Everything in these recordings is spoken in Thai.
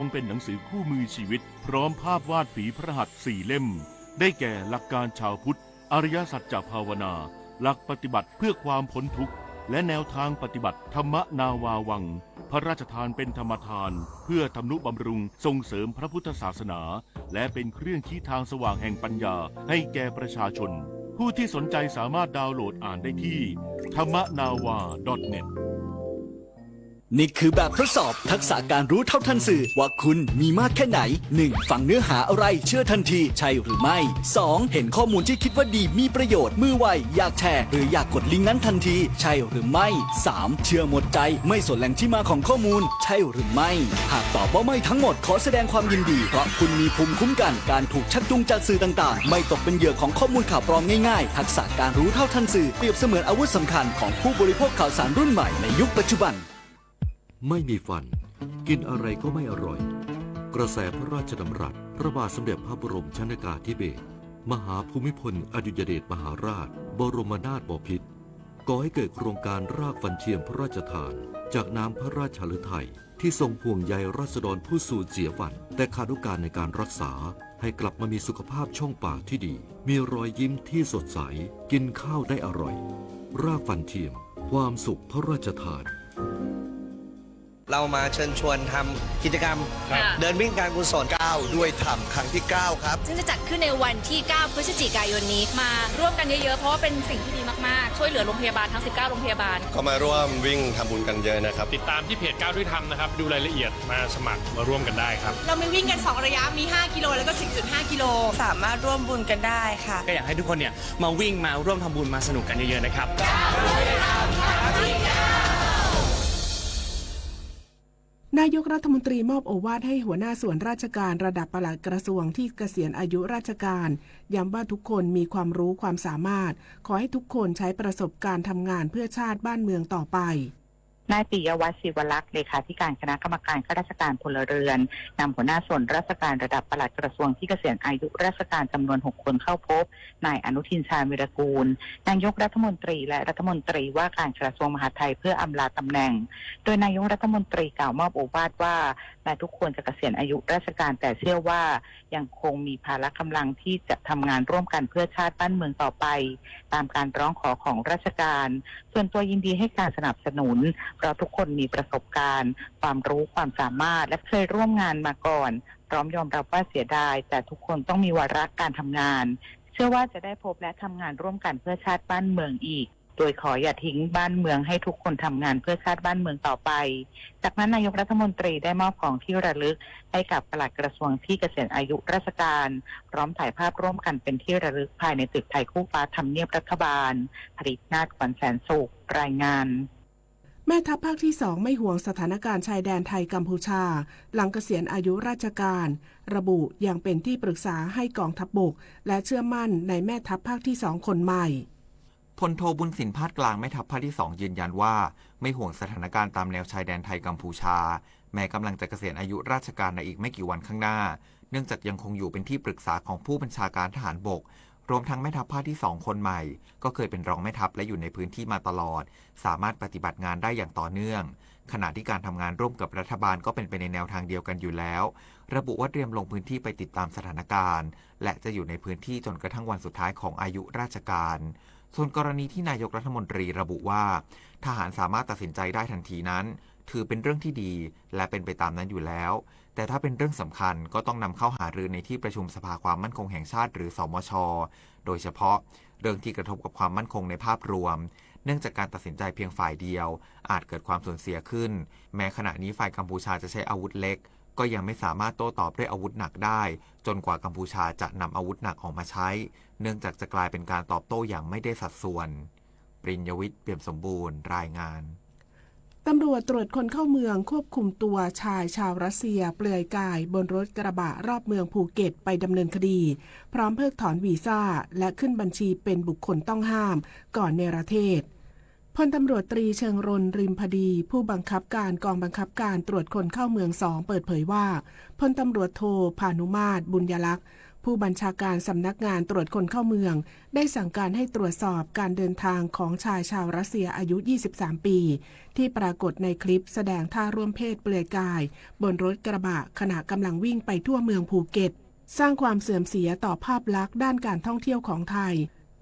คงเป็นหนังสือคู่มือชีวิตพร้อมภาพวาดฝีพระหัตถ์4 เล่มได้แก่หลักการชาวพุทธอริยสัจจภาวนาหลักปฏิบัติเพื่อความพ้นทุกข์และแนวทางปฏิบัติธรรมนาวาวังพระราชทานเป็นธรรมทานเพื่อทำนุบำรุงส่งเสริมพระพุทธศาสนาและเป็นเครื่องชี้ทางสว่างแห่งปัญญาให้แก่ประชาชนผู้ที่สนใจสามารถดาวน์โหลดอ่านได้ที่thammanava.netนี่คือแบบทดสอบทักษะการรู้เท่าทันสื่อว่าคุณมีมากแค่ไหน 1. ฟังเนื้อหาอะไรเชื่อทันทีใช่หรือไม่ 2. เห็นข้อมูลที่คิดว่าดีมีประโยชน์มือไวอยากแชร์หรืออยากกดลิงก์นั้นทันทีใช่หรือไม่ 3. เชื่อหมดใจไม่สนแหล่งที่มาของข้อมูลใช่หรือไม่หากตอบว่าไม่ทั้งหมดขอแสดงความยินดีเพราะคุณมีภูมิคุ้มกันการถูกชักจูงจากสื่อต่างๆไม่ตกเป็นเหยื่อของข้อมูลข่าวปลอมง่ายๆทักษะการรู้เท่าทันสื่อเปรียบเสมือนอาวุธสำคัญของผู้บริโภคข่าวสารรุ่นใหม่ในยุคปัจจุบันไม่มีฟันกินอะไรก็ไม่อร่อยกระแสพระราชดำรัสพระบาทสมเด็จพระบรมชนกาธิเบศรมหาภูมิพลอดุลยเดชมหาราชบรมนาถบพิตรก่อให้เกิดโครงการรากฟันเทียมพระราชทานจากน้ำพระราชฤทัยที่ทรงห่วงใยราษฎรผู้สูญเสียฟันแต่ขาดโอกาสในการรักษาให้กลับมามีสุขภาพช่องปากที่ดีมีรอยยิ้มที่สดใสกินข้าวได้อร่อยรากฟันเทียมความสุขพระราชทานเรามาเชิญชวนทำกิจกรรมเดินวิ่งการกุศล9ด้วยธรรมครั้งที่ 9 ครับซึ่งจะจัดขึ้นในวันที่ 9 พฤศจิกายนนี้มาร่วมกันเยอะๆเพราะว่าเป็นสิ่งที่ดีมากๆช่วยเหลือโรงพยาบาลทั้ง 19 โรงพยาบาลก็มาร่วมวิ่งทำบุญกันเยอะนะครับติดตามที่เพจ9ด้วยธรรมนะครับดูรายละเอียดมาสมัครมาร่วมกันได้ครับเรามีวิ่งกัน2ระยะมี5กิโลแล้วก็ 10.5 กิโลสามารถร่วมบุญกันได้ค่ะก็อยากให้ทุกคนเนี่ยมาวิ่งมาร่วมทำบุญมาสนุกกันเยอะๆนะครับนายกรัฐมนตรีมอบโอวาทให้หัวหน้าส่วนราชการระดับปลัดกระทรวงที่เกษียณอายุราชการย้ำว่าทุกคนมีความรู้ความสามารถขอให้ทุกคนใช้ประสบการณ์ทำงานเพื่อชาติบ้านเมืองต่อไปนายปิยวัฒน์ศิวลักษณ์เลขาธิการคณะกรรมการข้าราชการพลเรือนนำหัวหน้าส่วนราชการระดับปลัดกระทรวงที่เกษียณอายุราชการจำนวน6 คนเข้าพบนายอนุทินชาญวิรากูลนายกรัฐมนตรีและรัฐมนตรีว่าการกระทรวงมหาดไทยเพื่ออำลาตำแหน่งโดยนายกรัฐมนตรีกล่าวมอบโอวาทว่าแม้ทุกคนจะเกษียณอายุราชการแต่เชื่อว่ายังคงมีพละกำลังที่จะทำงานร่วมกันเพื่อชาติบ้านเมืองต่อไปตามการร้องขอของราชการส่วนตัวยินดีให้การสนับสนุนเพราะทุกคนมีประสบการณ์ความรู้ความสามารถและเคยร่วมงานมาก่อนพร้อมยอมรับว่าเสียดายแต่ทุกคนต้องมีวาระการทำงานเชื่อว่าจะได้พบและทำงานร่วมกันเพื่อชาติบ้านเมืองอีกโดยขออย่าทิ้งบ้านเมืองให้ทุกคนทำงานเพื่อชาติบ้านเมืองต่อไปจากนั้นนายกรัฐมนตรีได้มอบของที่ระลึกให้กับปลัดกระทรวงที่เกษียณอายุราชการพร้อมถ่ายภาพร่วมกันเป็นที่ระลึกภายในตึกไทยคู่ฟ้าทำเนียบรัฐบาลผลิตนาถขวัญแสนสุขรายงานแม่ทัพภาคที่ 2ไม่ห่วงสถานการณ์ชายแดนไทยกัมพูชาหลังเกษียณอายุราชการระบุยังเป็นที่ปรึกษาให้กองทัพบกและเชื่อมั่นในแม่ทัพภาคที่ 2คนใหม่พลโทบุญสินภาคกลางแม่ทัพภาคที่ 2ยืนยันว่าไม่ห่วงสถานการณ์ตามแนวชายแดนไทยกัมพูชาแม้กำลังจะเกษียณอายุราชการในอีกไม่กี่วันข้างหน้าเนื่องจากยังคงอยู่เป็นที่ปรึกษาของผู้บัญชาการทหารบกรวมทั้งแม่ทัพภาคที่ 2คนใหม่ก็เคยเป็นรองแม่ทัพและอยู่ในพื้นที่มาตลอดสามารถปฏิบัติงานได้อย่างต่อเนื่องขณะที่การทำงานร่วมกับรัฐบาลก็เป็นไปในแนวทางเดียวกันอยู่แล้วระบุว่าเตรียมลงพื้นที่ไปติดตามสถานการณ์และจะอยู่ในพื้นที่จนกระทั่งวันสุดท้ายของอายุราชการส่วนกรณีที่นายกรัฐมนตรีระบุว่าทหารสามารถตัดสินใจได้ทันทีนั้นถือเป็นเรื่องที่ดีและเป็นไปตามนั้นอยู่แล้วแต่ถ้าเป็นเรื่องสำคัญก็ต้องนำเข้าหารือในที่ประชุมสภาความมั่นคงแห่งชาติหรือสมช.โดยเฉพาะเรื่องที่กระทบกับความมั่นคงในภาพรวมเนื่องจากการตัดสินใจเพียงฝ่ายเดียวอาจเกิดความสูญเสียขึ้นแม้ขณะนี้ฝ่ายกัมพูชาจะใช้อาวุธเล็กก็ยังไม่สามารถโต้ตอบด้วยอาวุธหนักได้จนกว่ากัมพูชาจะนำอาวุธหนักออกมาใช้เนื่องจากจะกลายเป็นการตอบโต้อย่างไม่ได้สัดส่วนปริญญวิทย์เปี่ยมสมบูรณ์รายงานตำรวจตรวจคนเข้าเมืองควบคุมตัวชายชาวรัสเซียเปลือยกายบนรถกระบะรอบเมืองภูเก็ตไปดำเนินคดีพร้อมเพิกถอนวีซ่าและขึ้นบัญชีเป็นบุคคลต้องห้ามก่อนเนรเทศพลตำรวจตรีเชิงรณริมพดีผู้บังคับการกองบังคับการตรวจคนเข้าเมือง2เปิดเผยว่าพลตำรวจโทพานุมาตรบุญยลักษณ์ ผู้บัญชาการสำนักงานตรวจคนเข้าเมืองได้สั่งการให้ตรวจสอบการเดินทางของชายชาวรัสเซียอายุ 23 ปี ที่ปรากฏในคลิปแสดงท่าร่วมเพศเปลือยกายบนรถกระบะขณะกำลังวิ่งไปทั่วเมืองภูเก็ตสร้างความเสื่อมเสียต่อภาพลักษณ์ด้านการท่องเที่ยวของไทย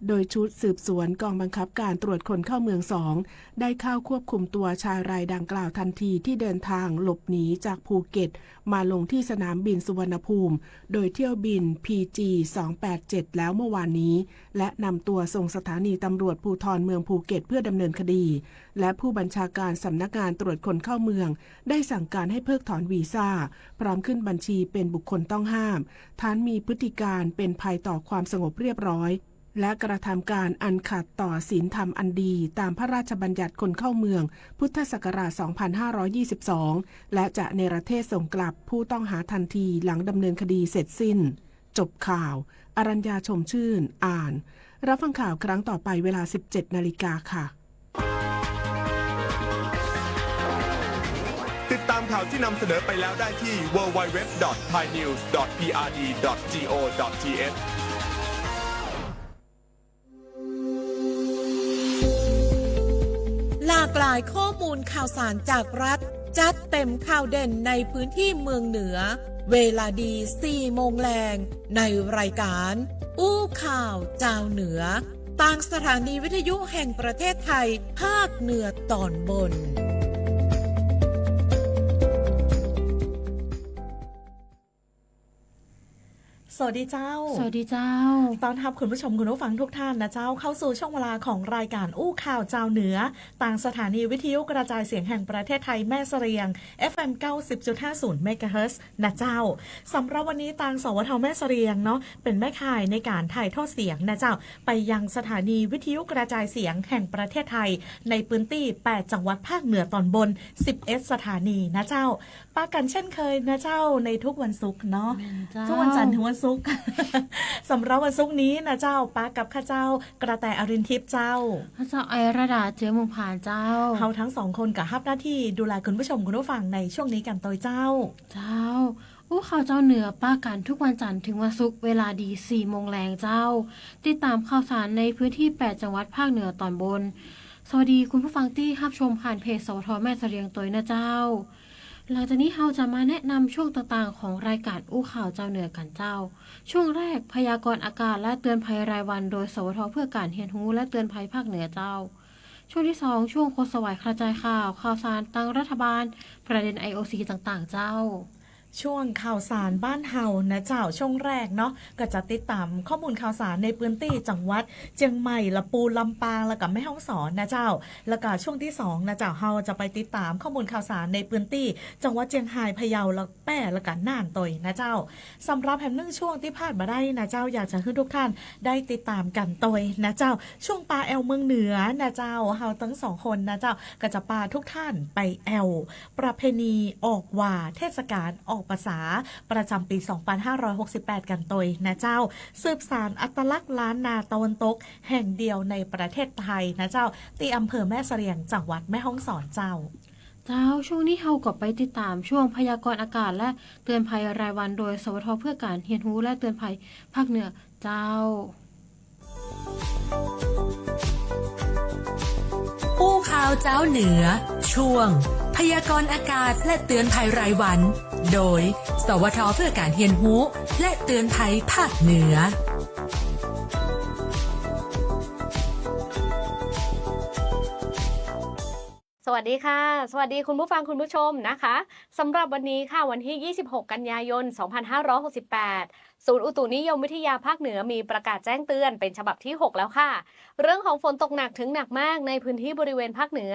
โดยชุดสืบสวนกองบังคับการตรวจคนเข้าเมือง2ได้เข้าควบคุมตัวชายรายดังกล่าวทันทีที่เดินทางหลบหนีจากภูเก็ตมาลงที่สนามบินสุวรรณภูมิโดยเที่ยวบิน PG 287แล้วเมื่อวานนี้และนำตัวส่งสถานีตำรวจภูธรเมืองภูเก็ตเพื่อดำเนินคดีและผู้บัญชาการสำนักงานตรวจคนเข้าเมืองได้สั่งการให้เพิกถอนวีซ่าพร้อมขึ้นบัญชีเป็นบุคคลต้องห้ามฐานมีพฤติการเป็นภัยต่อความสงบเรียบร้อยและกระทำการอันขัดต่อศีลธรรมอันดีตามพระราชบัญญัติคนเข้าเมืองพุทธศักราช 2522 และจะเนรเทศส่งกลับผู้ต้องหาทันทีหลังดำเนินคดีเสร็จสิ้นจบข่าวอรัญญาชมชื่นอ่านรับฟังข่าวครั้งต่อไปเวลา 17 นาฬิกาค่ะติดตามข่าวที่นำเสนอไปแล้วได้ที่ www.thainews.prd.go.thหลากหลายข้อมูลข่าวสารจากรัฐจัดเต็มข่าวเด่นในพื้นที่เมืองเหนือเวลาดี 4 โมงแรงในรายการอู้ข่าวเจ้าเหนือต่างสถานีวิทยุแห่งประเทศไทยภาคเหนือตอนบนสวัสดีเจ้าสวัสดีเจ้าต้อนรับคุณผู้ชมคุณผู้ฟังทุกท่านนะเจ้าเข้าสู่ช่วงเวลาของรายการอู้ข่าวเจ้าเหนือต่างสถานีวิทยุกระจายเสียงแห่งประเทศไทยแม่เสรียง FM 90.50 เมกะเฮิรตซ์นะเจ้าสำหรับวันนี้ต่างสวทแม่เสรียงเนาะเป็นแม่ข่ายในการถ่ายทอดเสียงนะเจ้าไปยังสถานีวิทยุกระจายเสียงแห่งประเทศไทยในพื้นที่8จังหวัดภาคเหนือตอนบน11สถานีนะเจ้าป้ากันเช่นเคยนะเจ้าในทุกวันศุกร์เนาะทุกวันจันทร์ถึงวันศุกร์สำหรับวันศุกร์นี้นะเจ้าป้ากับข้าเจ้ากระแตอรินทิพย์เจ้าข้าเจ้าไอระดาเจือมุงผ่านเจ้าเฮาทั้งสองคนกับฮับหน้าที่ดูแลคุณผู้ชมคุณผู้ฟังในช่วงนี้กันโดยเจ้าอู้ข่าวเจ้าเหนือป้ากันทุกวันจันทร์ถึงวันศุกร์เวลาดี 4 โมงแรงเจ้าติดตามข่าวสารในพื้นที่8จังหวัดภาคเหนือตอนบนสวัสดีคุณผู้ฟังที่รับชมผ่านเพจสวทแม่เสรียงตัวนะเจ้าหลังจากนี้เราจะมาแนะนำช่วงต่างๆของรายการอู้ข่าวเจ้าเหนือกันเจ้าช่วงแรกพยากรณ์อากาศและเตือนภัยรายวันโดยสวทเพื่อการเรียนรู้และเตือนภัยภาคเหนือเจ้าช่วงที่2ช่วงโคสวายกระจายข่าวสารตั้งรัฐบาลประเด็น IOC ต่างๆเจ้าช่วงข่าวสารบ้านเฮานะเจ้าช่วงแรกเนาะก็จะติดตามข้อมูลข่าวสารในพื้นที่จังหวัดเชียงใหม่ละปูลำปางแล้วก็แม่ฮ่องสอนนะเจ้าแล้วก็ช่วงที่2นะเจ้าเฮาจะไปติดตามข้อมูลข่าวสารในพื้นที่จังหวัดเชียงรายพะเยาแล้วแป้แล้วก็น่านตยนะเจ้าสำหรับแผ่น1ช่วงที่ผ่านมาได้นะเจ้าอยากจะให้ทุกท่านได้ติดตามกันตยนะเจ้าช่วงปลาแอลเมืองเหนือนะเจ้าเฮาทั้ง2คนนะเจ้าก็จะพาทุกท่านไปแอลประเพณีออกว่าเทศกาลออกภาษาประจำปี 2568 กันตยนะเจ้าสืบสานอัตลักษณ์ล้านนาตะวันตกแห่งเดียวในประเทศไทยนะเจ้าที่อำเภอแม่เสรียงจังหวัดแม่ฮ่องสอนเจ้าช่วงนี้เฮาก็ไปติดตามช่วงพยากรณ์อากาศและเตือนภัยรายวันโดยสวทเพื่อการเรียนรู้และเตือนภัยภาคเหนือเจ้าอู้ข่าวเจ้าเหนือช่วงพยากรณ์อากาศและเตือนภัยรายวันโดยสวทเพื่อการเรียนรู้และเตือนภัยภาคเหนือสวัสดีค่ะสวัสดีคุณผู้ฟังคุณผู้ชมนะคะสำหรับวันนี้ค่ะวันที่26กันยายน2568ศูนย์อุตุนิยมวิทยาภาคเหนือมีประกาศแจ้งเตือนเป็นฉบับที่6แล้วค่ะเรื่องของฝนตกหนักถึงหนักมากในพื้นที่บริเวณภาคเหนือ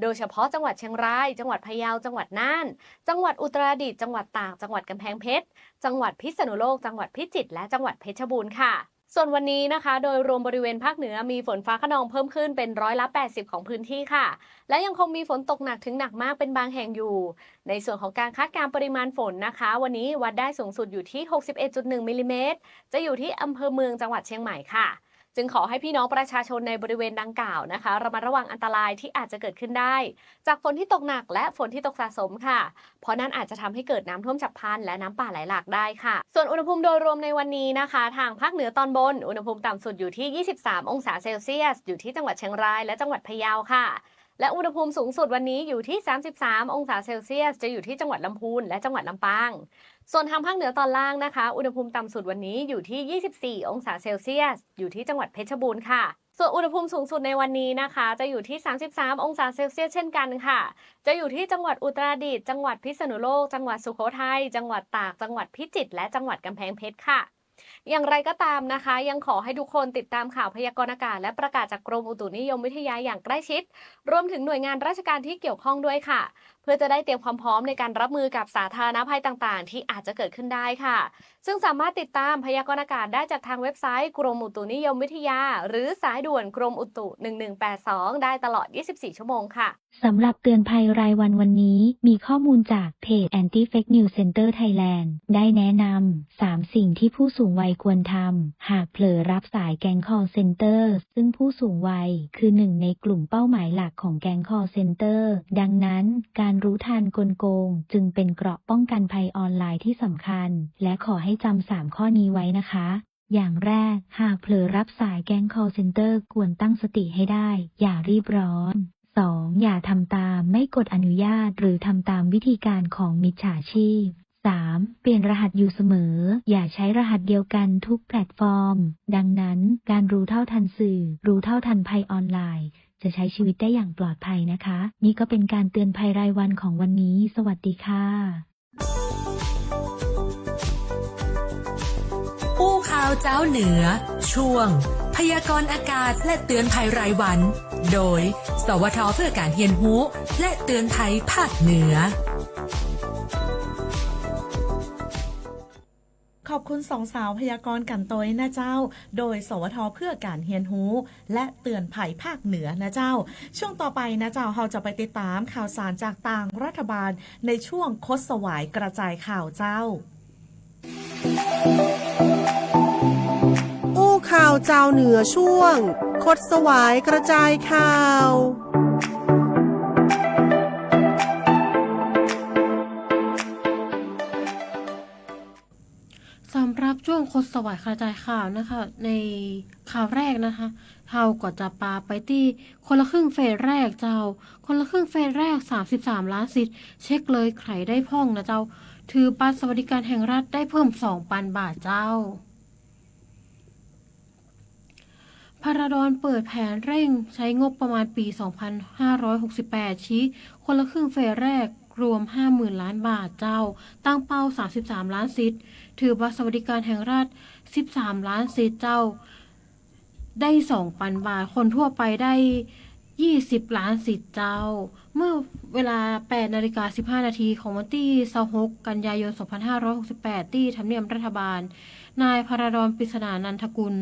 โดยเฉพาะจังหวัดเชียงรายจังหวัดพะเยาจังหวัดน่านจังหวัดอุตรดิตถ์จังหวัดตากจังหวัดกำแพงเพชรจังหวัดพิษณุโลกจังหวัดพิจิตรและจังหวัดเพชรบูรณ์ค่ะส่วนวันนี้นะคะโดยรวมบริเวณภาคเหนือมีฝนฟ้าคะนองเพิ่มขึ้นเป็น80%ของพื้นที่ค่ะและยังคงมีฝนตกหนักถึงหนักมากเป็นบางแห่งอยู่ในส่วนของการคาดการณ์ปริมาณฝนนะคะวันนี้วัดได้สูงสุดอยู่ที่ 61.1 มิลลิเมตรจะอยู่ที่อำเภอเมืองจังหวัดเชียงใหม่ค่ะ จึงขอให้พี่น้องประชาชนในบริเวณดังกล่าวนะคะระมัดระวังอันตรายที่อาจจะเกิดขึ้นได้จากฝนที่ตกหนักและฝนที่ตกสะสมค่ะเพราะนั่นอาจจะทำให้เกิดน้ำท่วมฉับพลันและน้ำป่าไหลหลากได้ค่ะส่วนอุณหภูมิโดยรวมในวันนี้นะคะทางภาคเหนือตอนบนอุณหภูมิต่ำสุดอยู่ที่23องศาเซลเซียสอยู่ที่จังหวัดเชียงรายและจังหวัดพะเยาค่ะและอุณหภูมิสูงสุดวันนี้อยู่ที่33องศาเซลเซียสจะอยู่ที่จังหวัดลำพูนและจังหวัดลำปางส่วนทางภาคเหนือตอนล่างนะคะอุณหภูมิต่ำสุดวันนี้อยู่ที่24องศาเซลเซียสอยู่ที่จังหวัดเพชรบูรณ์ค่ะส่วนอุณหภูมิสูงสุดในวันนี้นะคะจะอยู่ที่33องศาเซลเซียสเช่นกันค่ะจะอยู่ที่จังหวัดอุตรดิตถ์จังหวัดพิษณุโลกจังหวัดสุโขทัยจังหวัดตากจังหวัดพิจิตรและจังหวัดกำแพงเพชรค่ะอย่างไรก็ตามนะคะยังขอให้ทุกคนติดตามข่าวพยากรณ์อากาศและประกาศจากกรมอุตุนิยมวิทยาอย่างใกล้ชิดรวมถึงหน่วยงานราชการที่เกี่ยวข้องด้วยค่ะเพื่อจะได้เตรียมความพร้อมในการรับมือกับสาธารณภัยต่างๆที่อาจจะเกิดขึ้นได้ค่ะซึ่งสามารถติดตามพยากรณ์อากาศได้จากทางเว็บไซต์กรมอุตุนิยมวิทยาหรือสายด่วนกรมอุตุ1182ได้ตลอด24ชั่วโมงค่ะสำหรับเตือนภัยรายวันนี้มีข้อมูลจากเพจ Anti Fake News Center Thailand ได้แนะนำ3สิ่งที่ผู้สูงวัยควรทำหากเผลอรับสายแก๊ง call center ซึ่งผู้สูงวัยคือหนึ่งในกลุ่มเป้าหมายหลักของแก๊ง call center ดังนั้นการรู้ทันกลโกงจึงเป็นเกราะป้องกันภัยออนไลน์ที่สำคัญและขอให้จำ3ข้อนี้ไว้นะคะอย่างแรกหากเผลอรับสายแก๊ง call center ควรตั้งสติให้ได้อย่ารีบร้อน 2. อย่าทำตามไม่กดอนุญาตหรือทำตามวิธีการของมิจฉาชีพ 3. เปลี่ยนรหัสอยู่เสมออย่าใช้รหัสเดียวกันทุกแพลตฟอร์มดังนั้นการรู้เท่าทันสื่อรู้เท่าทันภัยออนไลน์จะใช้ชีวิตได้อย่างปลอดภัยนะคะนี่ก็เป็นการเตือนภัยรายวันของวันนี้สวัสดีค่ะอู้ข่าวเจ้าเหนือช่วงพยากรณ์อากาศและเตือนภัยรายวันโดยสวท.เพื่อการเรียนรู้และเตือนภัยภาคเหนือขอบคุณสองสาวพยากรณ์กันโตยนะเจ้าโดยสวท.เพื่อการเรียนรู้และเตือนภัยภาคเหนือนะเจ้าช่วงต่อไปนะเจ้าเราจะไปติดตามข่าวสารจากต่างรัฐบาลในช่วงคดสวายกระจายข่าวเจ้าอู้ข่าวเจ้าเหนือช่วงคดสวายกระจายข่าวสำหรับช่วงคดสวายกระจายข่าวนะคะในข่าวแรกนะคะเราก็จะปาไปที่คนละครึ่งเฟสแรกเจ้าคนละครึ่งเฟสแรก33ล้านสิทธิ์เช็คเลยใครได้พ่องนะเจ้าถือบัตรสวัสดิการแห่งรัฐได้เพิ่ม 2,000 บาทเจ้าพาราดอนเปิดแผนเร่งใช้งบประมาณปี 2568 ชี้คนละครึ่งเฟสแรกรวม 50,000 ล้านบาทเจ้าตั้งเป้า33ล้านสิทธิ์ถือบัตรสวัสดิการแห่งรัฐ13ล้านสิทธิ์เจ้าได้ 2,000 บาทคนทั่วไปได้20ล้านสิทธิ์เจ้าเมื่อเวลา 8:15 นาทีของวันที่26กันยายน 2568ที่ทำเนียบรัฐบาลนายพาราดอนปริศนานันทกุล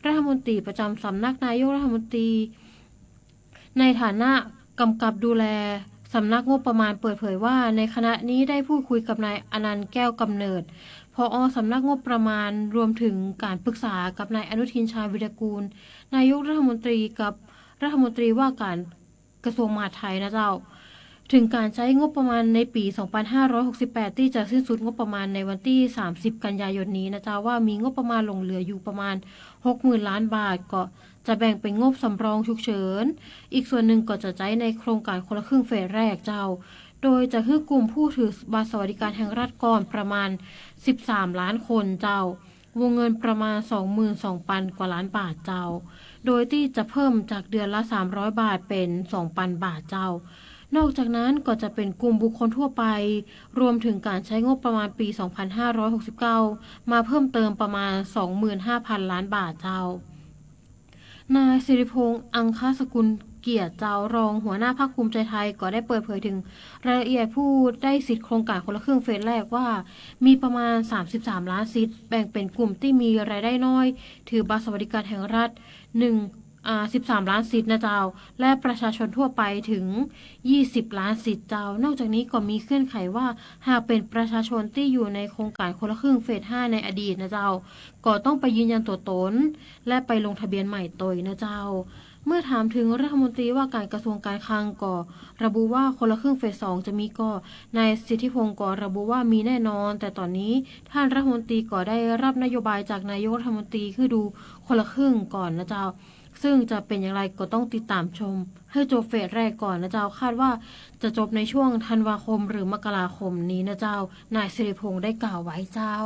รัฐมนตรีประจำสำนักนายกรัฐมนตรีในฐานะกำกับดูแลสำนักงบประมาณเปิดเผยว่าในคณะนี้ได้พูดคุยกับนายอนันต์แก้วกำเนิดผอ.สำนักงบประมาณรวมถึงการปรึกษากับนายอนุทินชาญวิรากูลนายกรัฐมนตรีกับรัฐมนตรีว่าการกระทรวงมหาดไทยนะเจ้าถึงการใช้งบประมาณในปี 2568 ที่จะสิ้นสุดงบประมาณในวันที่30กันยายนนี้นะเจ้าว่ามีงบประมาณหลงเหลืออยู่ประมาณ 60,000 ล้านบาทก็จะแบ่งเป็นงบสำรองฉุกเฉินอีกส่วนหนึ่งก็จะใช้ในโครงการคนละครึ่งเฟสแรกเจ้าโดยจะให้กลุ่มผู้ถือบัตรสวัสดิการแห่งรัฐก่อนประมาณ13ล้านคนเจ้าวงเงินประมาณ 22,000 กว่าล้านบาทเจ้าโดยที่จะเพิ่มจากเดือนละ300 บาทเป็น 2,000 บาทเจ้านอกจากนั้นก็จะเป็นกลุ่มบุคคลทั่วไปรวมถึงการใช้งบประมาณปี 2569 มาเพิ่มเติมประมาณ 25,000 ล้านบาทเจ้านายสิริพงษ์อังคสกุลเกียรติเจ้ารองหัวหน้าพรรคภูมิใจไทยก็ได้เปิดเผยถึงรายละเอียดผู้ได้สิทธิโครงการคนละครึ่งเฟสแรกว่ามีประมาณ33ล้านสิทธิ์แบ่งเป็นกลุ่มที่มีรายได้น้อยถือบัตรสวัสดิการแห่งรัฐ1 13 ล้านสิทธิ์นะเจ้าและประชาชนทั่วไปถึง20 ล้านสิทธิ์เจ้านอกจากนี้ก็มีเงื่อนไขว่าหากเป็นประชาชนที่อยู่ในโครงการคนละครึ่งเฟส 5 ในอดีตนะเจ้าก็ต้องไปยืนยันตัวตนและไปลงทะเบียนใหม่ตัวนะเจ้าเมื่อถามถึงรัฐมนตรีว่าการกระทรวงการคลังก็ระบุว่าคนละครึ่งเฟส 2จะมีก็นายสิทธิพงศ์ก็ระบุว่ามีแน่นอนแต่ตอนนี้ท่านรัฐมนตรีก็ได้รับนโยบายจากนายกรัฐมนตรีคือดูคนละครึ่งก่อนนะเจ้าซึ่งจะเป็นอย่างไรก็ต้องติดตามชมให้จบเฟสแรกก่อนนะเจ้าคาดว่าจะจบในช่วงธันวาคมหรือมกราคมนี้นะเจ้านายสิริพงศ์ได้กล่าวไว้เจ้า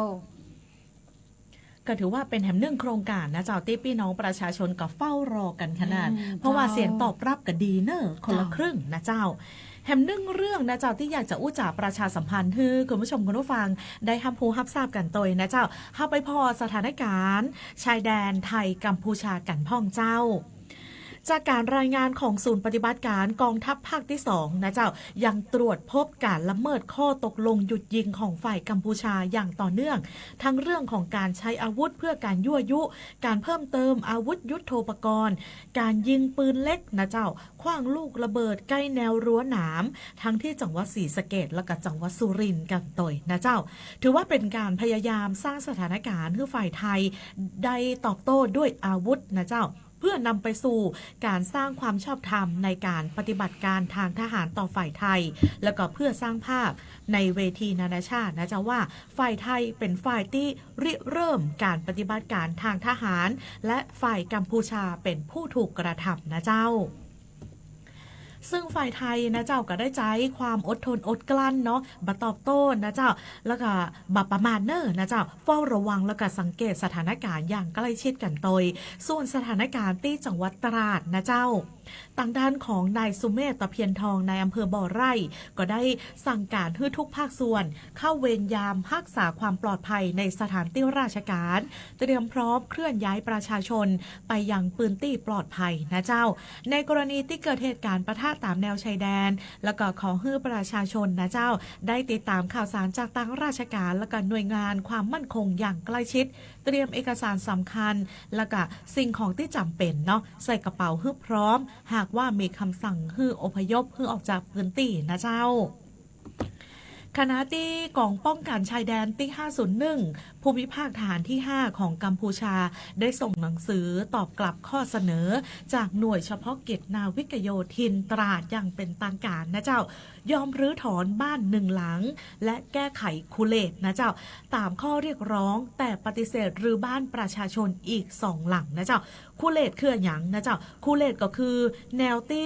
ก็ถือว่าเป็นแหมหนึ่งโครงการนะเจ้าที่พี่น้องประชาชนก็เฝ้ารอกันขนาดเพราะว่าเสียงตอบรับก็ดีเนอะคนละครึ่งนะเจ้าแหมหนึ่งเรื่องนะเจ้าที่อยากจะอู้จ่าประชาสัมพันธ์คือคุณผู้ชมคุณผู้ฟังได้รับรู้รับทราบกันตัวนะเจ้าเข้าไปพอสถานการณ์ชายแดนไทยกัมพูชากันพ่องเจ้าจากการรายงานของศูนย์ปฏิบัติการกองทัพภาคที่2นะเจ้ายังตรวจพบการละเมิดข้อตกลงหยุดยิงของฝ่ายกัมพูชาอย่างต่อเนื่องทั้งเรื่องของการใช้อาวุธเพื่อการยั่วยุการเพิ่มเติมอาวุธยุทโธปกรณ์การยิงปืนเล็กนะเจ้าขว้างลูกระเบิดใกล้แนวรั้วหนามทั้งที่จังหวัดศรีสะเกษและก็จังหวัดสุรินทร์กันต่อยนะเจ้าถือว่าเป็นการพยายามสร้างสถานการณ์ให้ฝ่ายไทยได้ตอบโต้ด้วยอาวุธนะเจ้าเพื่อนำไปสู่การสร้างความชอบธรรมในการปฏิบัติการทางทหารต่อฝ่ายไทยแล้วก็เพื่อสร้างภาพในเวทีนานาชาตินะเจ้าว่าฝ่ายไทยเป็นฝ่ายที่ริเริ่มการปฏิบัติการทางทหารและฝ่ายกัมพูชาเป็นผู้ถูกกระทำนะเจ้าซึ่งฝ่ายไทยนะเจ้าก็ได้ใจความอดทนอดกลั้นเนาะบัตอบโต้นะเจ้าแล้วก็บัประมาณเนอนะเจ้าเฝ้าระวังแล้วก็สังเกตสถานการณ์อย่างใกล้ชิดกันโดยส่วนสถานการณ์ที่จังหวัดตราดนะเจ้าทางด้านของนายสุเมธตะเพียนทองในอำเภอบ่อไร่ก็ได้สั่งการให้ทุกภาคส่วนเข้าเวรยามรักษาความปลอดภัยในสถานที่ราชการเตรียมพร้อมเคลื่อนย้ายประชาชนไปยังพื้นที่ปลอดภัยนะเจ้าในกรณีที่เกิดเหตุการณ์ปะทะตามแนวชายแดนแล้วก็ขอให้ประชาชนนะเจ้าได้ติดตามข่าวสารจากทางราชการและก็หน่วยงานความมั่นคงอย่างใกล้ชิดเตรียมเอกสารสำคัญแล้วก็สิ่งของที่จำเป็นเนาะใส่กระเป๋าให้พร้อมหากว่ามีคำสั่งให้อพยพให้ออกจากพื้นที่นะเจ้าคณะที่กองป้องกันชายแดนที่501ภูมิภาคทหารที่5ของกัมพูชาได้ส่งหนังสือตอบกลับข้อเสนอจากหน่วยเฉพาะกิจนาวิกโยธินตราดอย่างเป็นทางการนะเจ้ายอมรื้อถอนบ้าน1หลังและแก้ไขคูเลตนะเจ้าตามข้อเรียกร้องแต่ปฏิเสธรื้อบ้านประชาชนอีก2หลังนะเจ้าคูเลตคืออย่างนะเจ้าคูเลตก็คือแนวที่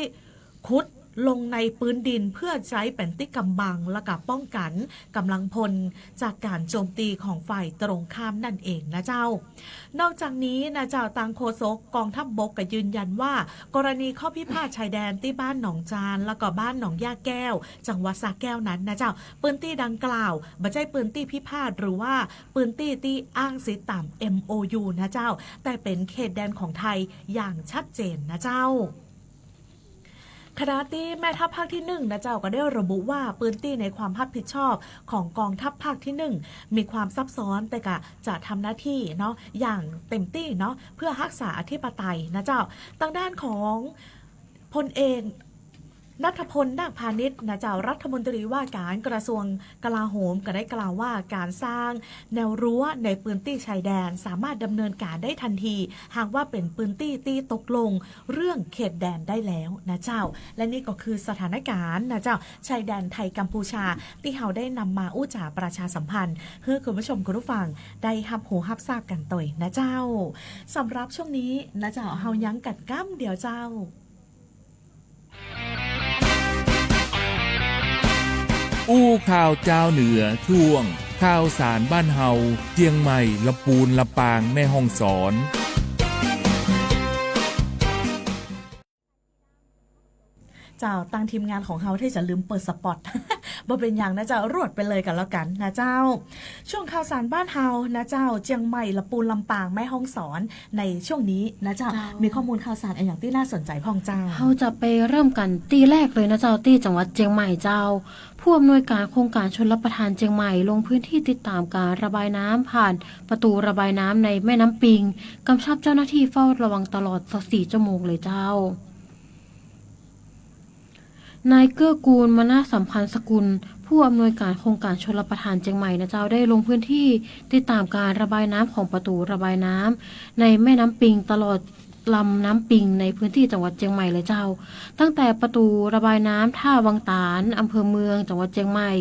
คุดลงในพื้นดินเพื่อใช้เป็นที่กำบังและกับป้องกันกำลังพลจากการโจมตีของฝ่ายตรงข้ามนั่นเองนะเจ้านอกจากนี้นะเจ้าทางโฆษกกองทัพบกก็ยืนยันว่ากรณีข้อพิพาทชายแดนที่บ้านหนองจานและก็บ้านหนองย่าแก้วจังหวัดสระแก้วนั้นนะเจ้าปืนที่ดังกล่าวไม่ใช่ปืนที่พิพาทหรือว่าปืนที่อ้างสิทธิตาม MOU นะเจ้าแต่เป็นเขตแดนของไทยอย่างชัดเจนนะเจ้าขณะที่แม่ทัพภาคที่1นะเจ้าก็ได้ระบุว่าพื้นที่ในความรับผิดชอบของกองทัพภาคที่1มีความซับซ้อนแต่ก็จะทำหน้าที่เนาะอย่างเต็มที่เนาะเพื่อรักษาอธิปไตยนะเจ้าทางด้านของพลเอกณัฐพล นาคพาณิชย์นะเจ้ารัฐมนตรีว่าการกระทรวงกลาโหมก็ได้กล่าวว่าการสร้างแนวรั้วในพื้นที่ชายแดนสามารถดำเนินการได้ทันทีหากว่าเป็นพื้นที่ที่ตกลงเรื่องเขตแดนได้แล้วนะเจ้าและนี่ก็คือสถานการณ์นะเจ้าชายแดนไทยกัมพูชาที่เราได้นำมาอู้จ่าประชาสัมพันธ์เพื่อคุณผู้ชมคุณผู้ฟังได้รับหูรับทราบกันต่อยนะเจ้าสำหรับช่วงนี้นะเจ้าเฮายั้งกัดก้ำเดี๋ยวเจ้าอู้ข่าวเจ้าเหนือช่วงข่าวสารบ้านเฮาเจียงใหม่ลำปูนลำปางแม่ฮ่องสอน ข เจ้าตั้งทีมงานของเขาที่จะลืมเปิดสปอต บ่เป็นอย่างนะเจ้ารวดไปเลยกันแล้วกันนะเจ้าช่วงข่าวสารบ้านเฮานะเจ้าเจียงใหม่ลำปูนลำปางแม่ฮ่องสอนในช่วงนี้นะเจ้ามีข้อมูลข่าวสารอย่างที่น่าสนใจพ่องเจ้าเราจะไปเริ่มกันตีแรกเลยนะเจ้าที่จังหวัดเจียงใหม่เจ้าผู้อำนวยการโครงการชลประทานเจียงใหม่ลงพื้นที่ติดตามการระบายน้ำผ่านประตูระบายน้ำในแม่น้ำปิงกำชับเจ้าหน้าที่เฝ้าระวังตลอด24 ชั่วโมงเลยเจ้านายเกื้อกูลมนาสัมพันธ์สกุลผู้อำนวยการโครงการชลประทานเชียงใหม่นะเจ้าได้ลงพื้นที่ติดตามการระบายน้ำของประตูระบายน้ำในแม่น้ำปิงตลอดลำน้ำปิงในพื้นที่จังหวัดเชียงใหม่เลยเจ้าตั้งแต่ประตูระบายน้ำท่าวังตาลอำเภอเมืองจังหวัดเชียงใหม่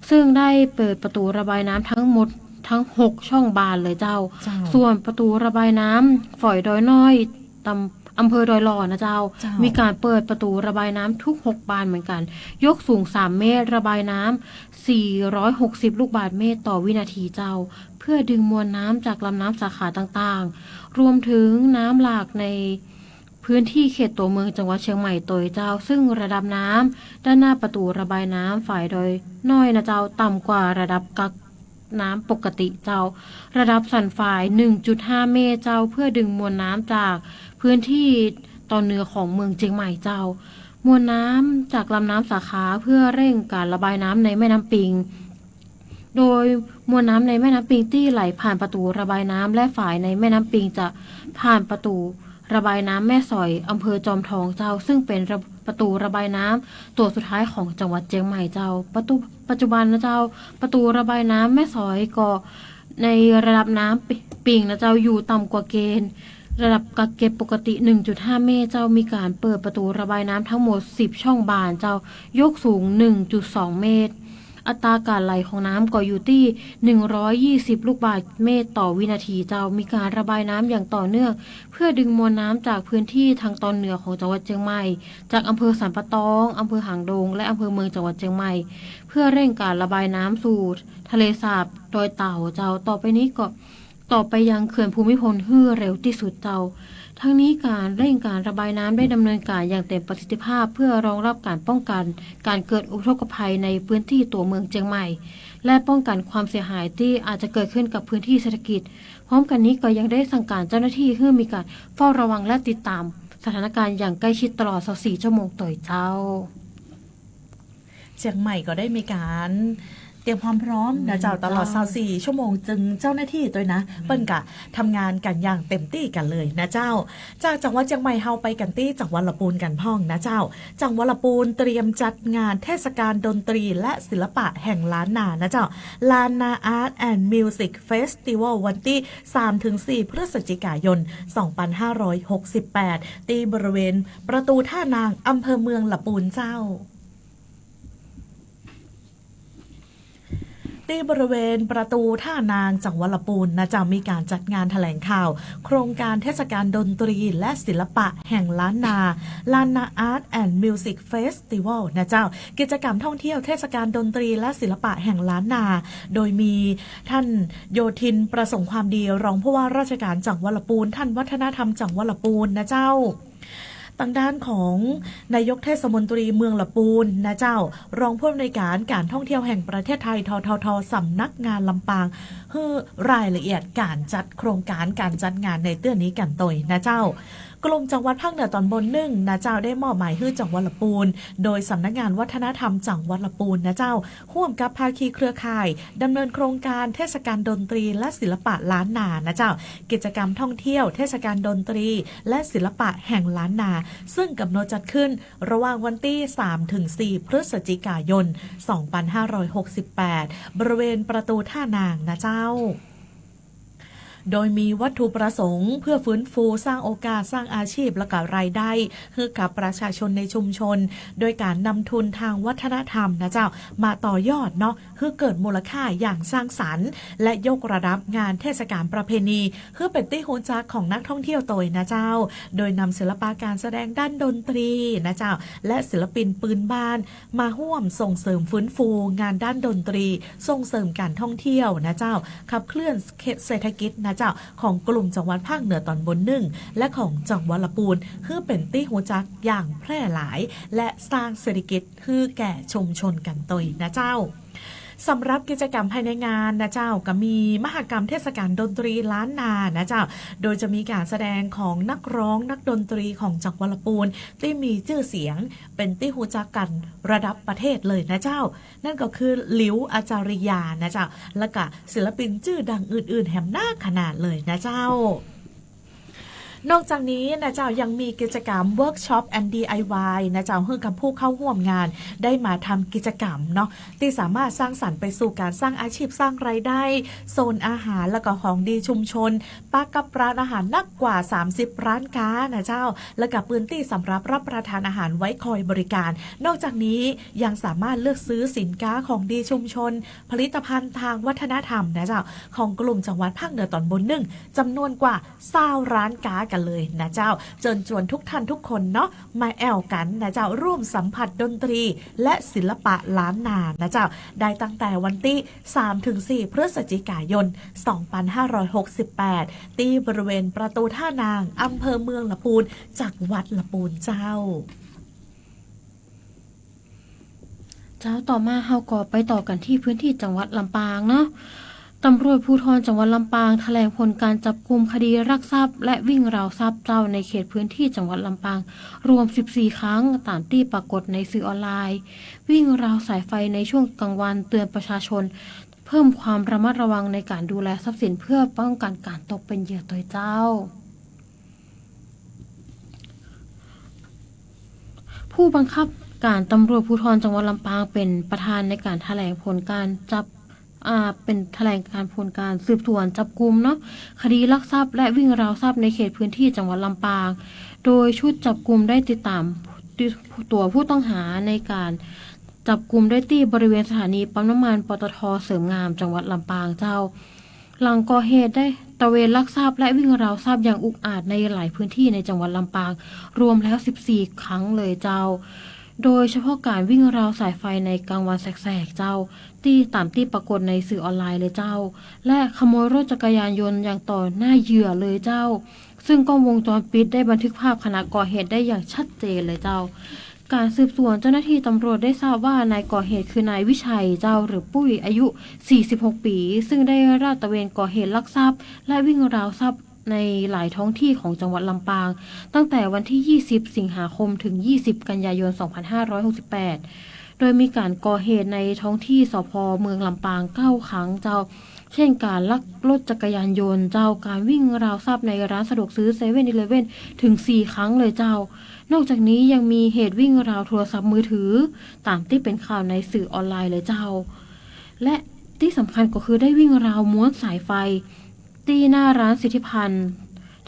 ซึ่งได้เปิดประตูระบายน้ำทั้งหมดทั้ง6ช่องบานเลยเจ้าส่วนประตูระบายน้ำฝอยดอยน้อยอำเภอดอยหล่อนะเจ้ามีการเปิดประตูระบายน้ำทุก6บานเหมือนกันยกสูง3 เมตรระบายน้ำ460 ลูกบาศก์เมตรต่อวินาทีเจ้าเพื่อดึงมวลน้ำจากลำน้ำสาขาต่างๆรวมถึงน้ำหลากในพื้นที่เขตตัวเมืองจังหวัดเชียงใหม่ตัวเจ้าซึ่งระดับน้ำด้านหน้าประตูระบายน้ำฝ่ายดอยน้อยนะเจ้าต่ำกว่าระดับกักน้ำปกติเจ้าระดับสันฝ่าย 1.5 เมตรเจ้าเพื่อดึงมวลน้ำจากพื้นที่ตอนเหนือของเมืองเชียงใหม่เจ้ามวลน้ำจากลำน้ำสาขาเพื่อเร่งการระบายน้ำในแม่น้ำปิงโดยมวลน้ำในแม่น้ำปิงที่ไหลผ่านประตูระบายน้ำและฝ่ายในแม่น้ำปิงจะผ่านประตูระบายน้ำแม่สอยอำเภอจอมทองเจ้าซึ่งเป็นประตูระบายน้ำตัวสุดท้ายของจังหวัดเชียงใหม่เจ้าปัจจุบันนะเจ้าประตูระบายน้ำแม่สอยก็ในระดับน้ำปิงนะเจ้าอยู่ต่ำกว่าเกณฑ์ระดับกักเก็บปกติ 1.5 เมตรเจ้ามีการเปิดประตูระบายน้ำทั้งหมด10ช่องบานเจ้ายกสูง 1.2 เมตรอัตราการไหลของน้ำก็อยู่ที่120 ลูกบาศก์เมตรต่อวินาทีเจ้ามีการระบายน้ำอย่างต่อเนื่องเพื่อดึงมวลน้ำจากพื้นที่ทางตอนเหนือของจังหวัดเชียงใหม่จากอำเภอสันปะตองอำเภอหางดงและอำเภอเมืองจังหวัดเชียงใหม่เพื่อเร่งการระบายน้ำสู่ทะเลสาบดอยเต่าเจ้าต่อไปยังเขื่อนภูมิพลให้เร็วที่สุดเจ้าทั้งนี้การเร่งการระบายน้ำได้ดำเนินการอย่างเต็มประสิทธิภาพเพื่อรองรับการป้องกันการเกิดอุทกภัยในพื้นที่ตัวเมืองเชียงใหม่และป้องกันความเสียหายที่อาจจะเกิดขึ้นกับพื้นที่เศรษฐกิจพร้อมกันนี้ก็ยังได้สั่งการเจ้าหน้าที่ให้มีการเฝ้าระวังและติดตามสถานการณ์อย่างใกล้ชิดตลอด24 ชั่วโมงต่อเจ้าเชียงใหม่ก็ได้มีการเตรียมความพร้อมนะเจ้าตลอด24 ชั่วโมงจึงเจ้าหน้าที่ตัวนะเปิ้นกะทำงานกันอย่างเต็มที่กันเลยนะเจ้าจากจังหวัดเชียงใหม่เฮาไปกันที่จังหวัดลำพูนกันพ่องนะเจ้าจังหวัดลำพูนเตรียมจัดงานเทศกาลดนตรีและศิลปะแห่งล้านนานะเจ้าล้านนาอาร์ตแอนด์มิวสิกเฟสติวัลวันที่ 3-4 พฤศจิกายน 2568ที่บริเวณประตูท่านางอำเภอเมืองลำพูนเจ้าที่บริเวณประตูท่านางจังหวัดลำพูนนะจะมีการจัดงานแถลงข่าวโครงการเทศกาลดนตรีและศิลปะแห่งล้านนาล้านนาอาร์ตแอนด์มิวสิกเฟสติวัลนะเจ้ากิจกรรมท่องเที่ยวเทศกาลดนตรีและศิลปะแห่งล้านนาโดยมีท่านโยธินประสงค์ความดีรองผู้ว่าราชการจังหวัดลำพูนท่านวัฒนธรรมจังหวัดลำพูนนะเจ้าทางด้านของนายกเทศมนตรีเมืองลำพูนนะเจ้ารองผู้อำนวยการท่องเที่ยวแห่งประเทศไทยททสำนักงานลำปางให้รายละเอียดการจัดโครงการการจัดงานในเตื้อนี้กันตยนะเจ้ากลุ่มจังหวัดภาคเหนือตอนบน1นะเจ้าได้มอบหมายให้จังหวัดลำพูนโดยสำนักงานวัฒนธรรมจังหวัดลำพูนนะเจ้าร่วมกับภาคีเครือข่ายดำเนินโครงการเทศกาลดนตรีและศิลปะล้านนานะเจ้ากิจกรรมท่องเที่ยวเทศกาลดนตรีและศิลปะแห่งล้านนาซึ่งกำหนดจัดขึ้นระหว่างวันที่ 3-4 พฤศจิกายน 2568 บริเวณประตูท่านางนะเจ้าโดยมีวัตถุประสงค์เพื่อฟื้นฟูสร้างโอกาสสร้างอาชีพและกับรายได้ให้กับประชาชนในชุมชนโดยการนำทุนทางวัฒนธรรมนะเจ้ามาต่อยอดเนาะเพื่อเกิดมูลค่าอย่างสร้างสรรค์และยกระดับงานเทศกาลประเพณีเพื่อเป็นที่รู้จักของนักท่องเที่ยวตัวนะเจ้าโดยนำศิลปะการแสดงด้านดนตรีนะเจ้าและศิลปินปืนบ้านมาร่วมส่งเสริมฟื้นฟูงานด้านดนตรีส่งเสริมการท่องเที่ยวนะเจ้าขับเคลื่อนเศรษฐกิจนะ เจ้าของกลุ่มจังหวัดภาคเหนือตอนบน1และของจังหวัดลำพูนคือเป็นตี้หูจักอย่างแพร่หลายและสร้างเศรษฐกิจคือแก่ชุมชนกันตยนะเจ้าสำหรับกิจกรรมภายในงานนะเจ้าก็มีมหกรรมเทศกาลดนตรีล้านนานะเจ้าโดยจะมีการแสดงของนักร้องนักดนตรีของจังหวัดลำพูนที่มีชื่อเสียงเป็นที่หูจักกันระดับประเทศเลยนะเจ้านั่นก็คือหลิวอาจาริยานะเจ้าและก็ศิลปินชื่อดังอื่นๆแหมหน้าขนาดเลยนะเจ้านอกจากนี้นะเจ้ายังมีกิจกรรมเวิร์กช็อป and DIY นะเจ้าเพื่อกับผู้เข้าร่วมงานได้มาทำกิจกรรมเนาะที่สามารถสร้างสรรค์ไปสู่การสร้างอาชีพสร้างรายได้โซนอาหารและก็ของดีชุมชนป้ากับร้านอาหารนักกว่า30ร้านค้านะเจ้าและกับพื้นที่สำหรับรับประทานอาหารไว้คอยบริการนอกจากนี้ยังสามารถเลือกซื้อสินค้าของดีชุมชนผลิตภัณฑ์ทางวัฒนธรรมนะเจ้าของกลุ่มจังหวัดภาคเหนือตอนบน1จำนวนกว่า20ร้านค้ากันเลยนะเจ้าเชิญชวนทุกท่านทุกคนเนาะมาแอวกันนะเจ้าร่วมสัมผัสดนตรีและศิลปะล้านนานะเจ้าได้ตั้งแต่วันที่ 3-4 พฤศจิกายน 2568ที่บริเวณประตูท่านางอำเภอเมืองลำพูนจังหวัดลำพูนเจ้าต่อมาเฮาก็ไปต่อกันที่พื้นที่จังหวัดลำปางเนาะตำรวจภูธรจังหวัดลำปางแถลงผลการจับกุมคดีลักทรัพย์และวิ่งราวทรัพย์เจ้าในเขตพื้นที่จังหวัดลำปางรวม14ครั้งตามที่ปรากฏในสื่อออนไลน์วิ่งราวสายไฟในช่วงกลางวันเตือนประชาชนเพิ่มความระมัดระวังในการดูแลทรัพย์สินเพื่อป้องกันการตกเป็นเหยื่อโดยเจ้าผู้บังคับการตำรวจภูธรจังหวัดลำปางเป็นประธานในการแถลงผลการจับเป็นแถลงการผลการสืบสวนจับกุมเนาะคดีลักทรัพย์และวิ่งราวทรัพย์ในเขตพื้นที่จังหวัดลำปางโดยชุดจับกุมได้ติดตามตัวผู้ต้องหาในการจับกุมได้ที่บริเวณสถานีปั๊มน้ำมันปตท.เสริมงามจังหวัดลำปางเจ้าหลังก่อเหตุได้ตระเวนลักทรัพย์และวิ่งราวทรัพย์อย่างอุกอาจในหลายพื้นที่ในจังหวัดลำปางรวมแล้ว14ครั้งเลยเจ้าโดยเฉพาะการวิ่งราวสายไฟในกลางวันแสกๆเจ้าที่ตามที่ปรากฏในสื่อออนไลน์เลยเจ้าและขโมยรถจักรยานยนต์อย่างต่อหน้าเหยื่อเลยเจ้าซึ่งกล้องวงจรปิดได้บันทึกภาพขณะก่อเหตุได้อย่างชัดเจนเลยเจ้าการสืบสวนเจ้าหน้าที่ตำรวจได้ทราบว่านายก่อเหตุคือนายวิชัยเจ้าหรือปุ้ยอายุ46ปีซึ่งได้ราดตระเวนก่อเหตุลักทรัพย์และวิ่งราวทรัพย์ในหลายท้องที่ของจังหวัดลำปางตั้งแต่วันที่20สิงหาคมถึง20กันยายน2568โดยมีการก่อเหตุในท้องที่สภ.เมืองลำปาง9ครั้งเจ้าเช่นการลักรถจักรยานยนต์เจ้าการวิ่งราวทรัพย์ในร้านสะดวกซื้อ 7-Eleven ถึง4ครั้งเลยเจ้านอกจากนี้ยังมีเหตุวิ่งราวโทรศัพท์มือถือตามที่เป็นข่าวในสื่อออนไลน์เลยเจ้าและที่สำคัญก็คือได้วิ่งราวม้วนสายไฟที่หน้าร้านสิทธิพันธ์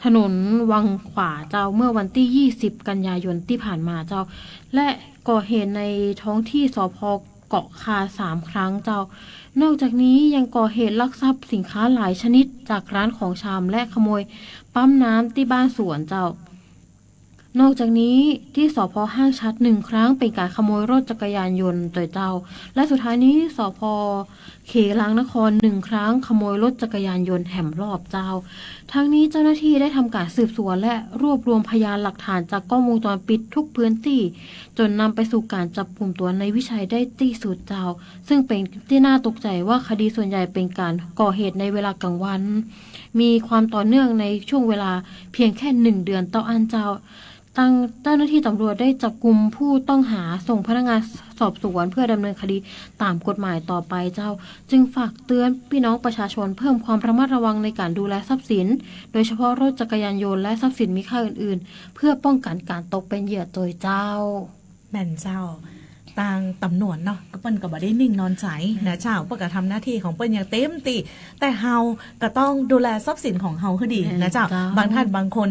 ถนนวังขวาเจ้าเมื่อวันที่20กันยายนที่ผ่านมาเจ้าและก่อเหตุในท้องที่สภ.เกาะคา3ครั้งเจ้านอกจากนี้ยังก่อเหตุลักทรัพย์สินค้าหลายชนิดจากร้านของชำและขโมยปั๊มน้ำที่บ้านสวนเจ้านอกจากนี้ที่สภ.ห้างชัด1ครั้งเป็นการขโมยรถจักรยานยนต์โดยเจ้าและสุดท้ายนี้สภ.เขลางนคร1ครั้งขโมยรถจักรยานยนต์แหมรอบเจ้าทั้งนี้เจ้าหน้าที่ได้ทำการสืบสวนและรวบรวมพยานหลักฐานจากกล้องวงจรปิดทุกพื้นที่จนนำไปสู่การจับกุมตัวในวิชัยได้ที่สุดเจ้าซึ่งเป็นที่น่าตกใจว่าคดีส่วนใหญ่เป็นการก่อเหตุในเวลากลางวันมีความต่อเนื่องในช่วงเวลาเพียงแค่1เดือนต่ออันเจ้าเจ้าหน้าที่ตำรวจได้จับกุมผู้ต้องหาส่งพนักงานสอบสวนเพื่อดำเนินคดีตามกฎหมายต่อไปเจ้าจึงฝากเตือนพี่น้องประชาชนเพิ่มความระมัดระวังในการดูแลทรัพย์สินโดยเฉพาะรถจักรยานยนต์และทรัพย์สินมีค่าอื่นๆเพื่อป้องกันการตกเป็นเหยื่อโดยเจ้าแม่นเจ้าต่างตำรวจเนาะก็เปิ้นก็บ่ได้นิ่งนอนใจนะเจ้าเปิ้นก็ทำหน้าที่ของเปิ้นอย่างเต็มที่แต่เฮาก็ต้องดูแลทรัพย์สินของเฮาให้ดีนะเจ้าบางท่านบางคน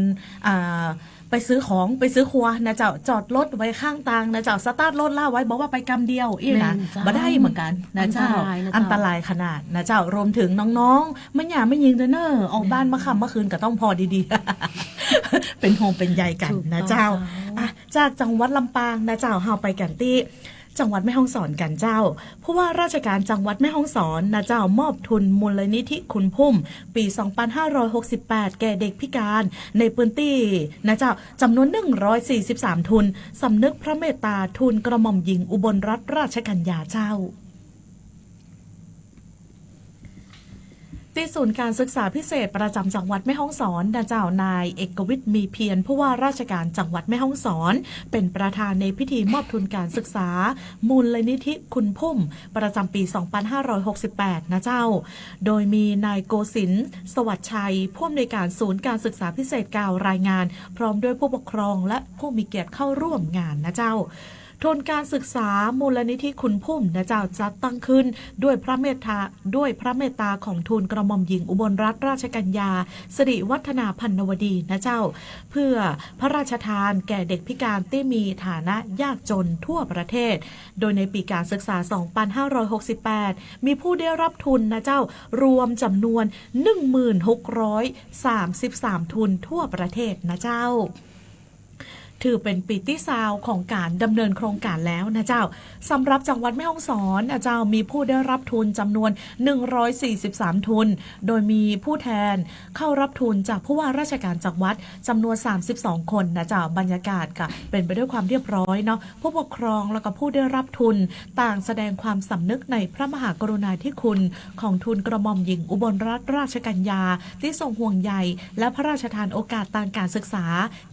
ไปซื้อของไปซื้อครัวนะเจ้าจอดรถไว้ข้างทางนะเจ้าสตาร์ทรถล่าไว้บอกว่าไปกำเดียวอีนะบ่ได้เหมือนกันนะเจ้าอันตรายขนาดนะเจ้ารวมถึงน้องๆไม่หย่าไม่ยิงเด้อเนอออกบ้านมาค่ำเมื่อคืนก็ต้องพอดีๆ เป็นโฮมเป็นใยกันนะเจ้าจากจังหวัดลำปางนะเจ้าเฮาไปกันที่ จังหวัดแม่ฮ่องสอนกันเจ้าผู้ว่าราชการจังหวัดแม่ฮ่องสอนนะเจ้ามอบทุนมูลนิธิคุณพุ่มปี 2568 แก่เด็กพิการในพื้นที่นะเจ้าจำนวน143ทุนสำนึกพระเมตตาทุนกระหม่อมหญิงอุบลรัตนราชกัญญาเจ้าที่ศูนย์การศึกษาพิเศษประจำจังหวัดแม่ฮ่องสอนเจ้านายเอกวิทย์มีเพียรผู้ว่าราชการจังหวัดแม่ฮ่องสอนเป็นประธานในพิธีมอบทุนการศึกษามูลนิธิคุณพุ่มประจำปี 2568 นะเจ้าโดยมีนายโกศินทร์สวัสดิ์ชัยผู้อำนวยการศูนย์การศึกษาพิเศษกล่าวรายงานพร้อมด้วยผู้ปกครองและผู้มีเกียรติเข้าร่วมงานนะเจ้าทุนการศึกษามูลนิธิคุณพุ่มนะเจ้าจัดตั้งขึ้นด้วยพระเมตตาของทูลกระหม่อมหญิงอุบลรัตนราชกัญญาสิริวัฒนาพันนวดีนะเจ้าเพื่อพระราชทานแก่เด็กพิการที่มีฐานะยากจนทั่วประเทศโดยในปีการศึกษา 2568 มีผู้ได้รับทุนนะเจ้ารวมจำนวน 1633 ทุนทั่วประเทศนะเจ้าถือเป็นปีที่20ของการดำเนินโครงการแล้วนะเจ้าสำหรับจังหวัดแม่ฮ่องสอนนะเจ้ามีผู้ได้รับทุนจำนวน143ทุนโดยมีผู้แทนเข้ารับทุนจากผู้ว่าราชการจังหวัดจำนวน32คนนะเจ้าบรรยากาศก็เป็นไปด้วยความเรียบร้อยเนาะผู้ปกครองแล้วก็ผู้ได้รับทุนต่างแสดงความสำนึกในพระมหากรุณาธิคุณของทูลกระหม่อมหญิงอุบลรัตนราชกัญญาที่ทรงห่วงใยและพระราชทานโอกาสทางการศึกษา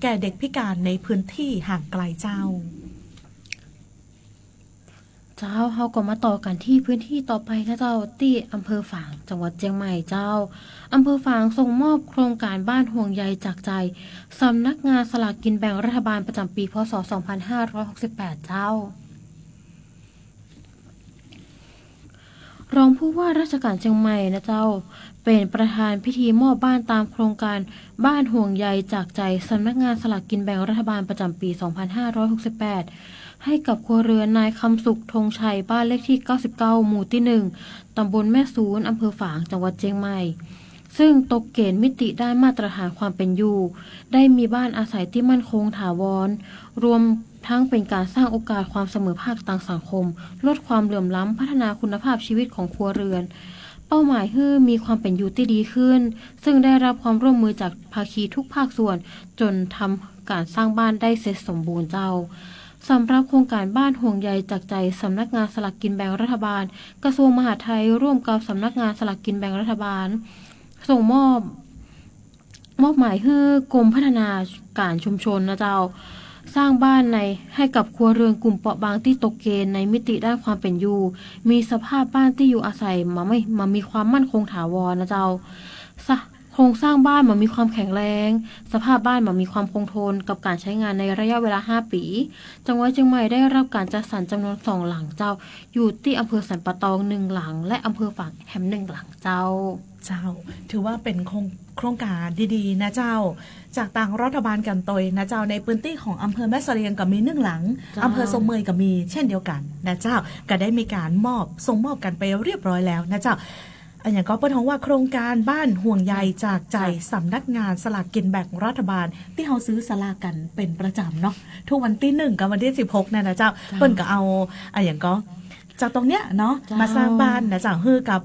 แก่เด็กพิการในพื้นที่ห่างไกลเจ้าเฮาก็มาต่อกันที่พื้นที่ต่อไปนะเจ้าที่อำเภอฝางจังหวัดเชียงใหม่เจ้าอำเภอฝางส่งมอบโครงการบ้านห่วงใยจากใจสำนักงานสลากกินแบ่งรัฐบาลประจำปีพ.ศ. 2568เจ้ารองผู้ว่าราชการเชียงใหม่นะเจ้าเป็นประธานพิธีมอบบ้านตามโครงการบ้านห่วงใยจากใจสำนักงานสลากกินแบ่งรัฐบาลประจำปี 2568 ให้กับครัวเรือนนายคำสุขธงชัยบ้านเลขที่ 99 หมู่ที่ 1 ตำบลแม่ซูนอำเภอฝางจังหวัดเชียงใหม่ซึ่งตกเกณฑ์มิติด้านมาตรฐานความเป็นอยู่ได้มีบ้านอาศัยที่มั่นคงถาวรรวมทั้งเป็นการสร้างโอกาสความเสมอภาคทางสังคมลดความเหลื่อมล้ำพัฒนาคุณภาพชีวิตของครัวเรือนเป้าหมายคือมีความเป็นอยู่ที่ดีขึ้นซึ่งได้รับความร่วมมือจากภาคีทุกภาคส่วนจนทำการสร้างบ้านได้เสร็จสมบูรณ์เจ้าสำหรับโครงการบ้านห่วงใยจากใจสำนักงานสลากกินแบ่งรัฐบาลกระทรวงมหาดไทยร่วมกับสำนักงานสลากกินแบ่งรัฐบาลส่งมอบหมายให้กรมพัฒนาการชุมชนนะเจ้าสร้างบ้านให้กับครัวเรือนกลุ่มเปราะบางที่ตกเกณฑ์ในมิติด้านความเป็นอยู่มีสภาพบ้านที่อยู่อาศัยมามีความมั่นคงถาวรนะเจ้าโครงสร้างบ้านมันมีความแข็งแรงสภาพบ้านมันมีความคงทนกับการใช้งานในระยะเวลา5ปีจังหวัดเชียงใหม่ได้รับการจัดสรรจำนวน2หลังเจ้าอยู่ที่อำเภอสันปะตอง1หลังและอำเภอฝางแหม1หลังเจ้าถือว่าเป็นโครงการดีๆนะเจ้าจากต่างรัฐบาลกันตยนะเจ้าในพื้นที่ของอำเภอแม่เสลียงก็มี1หลังอำเภอสมเมยก็มีเช่นเดียวกันนะเจ้าก็ได้มีการส่งมอบกันไปเรียบร้อยแล้วนะเจ้าอันอย่างก็เปิดท้องว่าโครงการบ้านห่วงใยจากใจสำนักงานสลากกินแบ่งรัฐบาลที่เขาซื้อสลากกันเป็นประจำเนาะทุกวันที่1กับวันที่16นั่นนะเจ้าเปิ้นก็เอาอันอย่างก็จากตรงเนี้ยเนาะมาสร้างบ้านนะเจ้าฮือกับ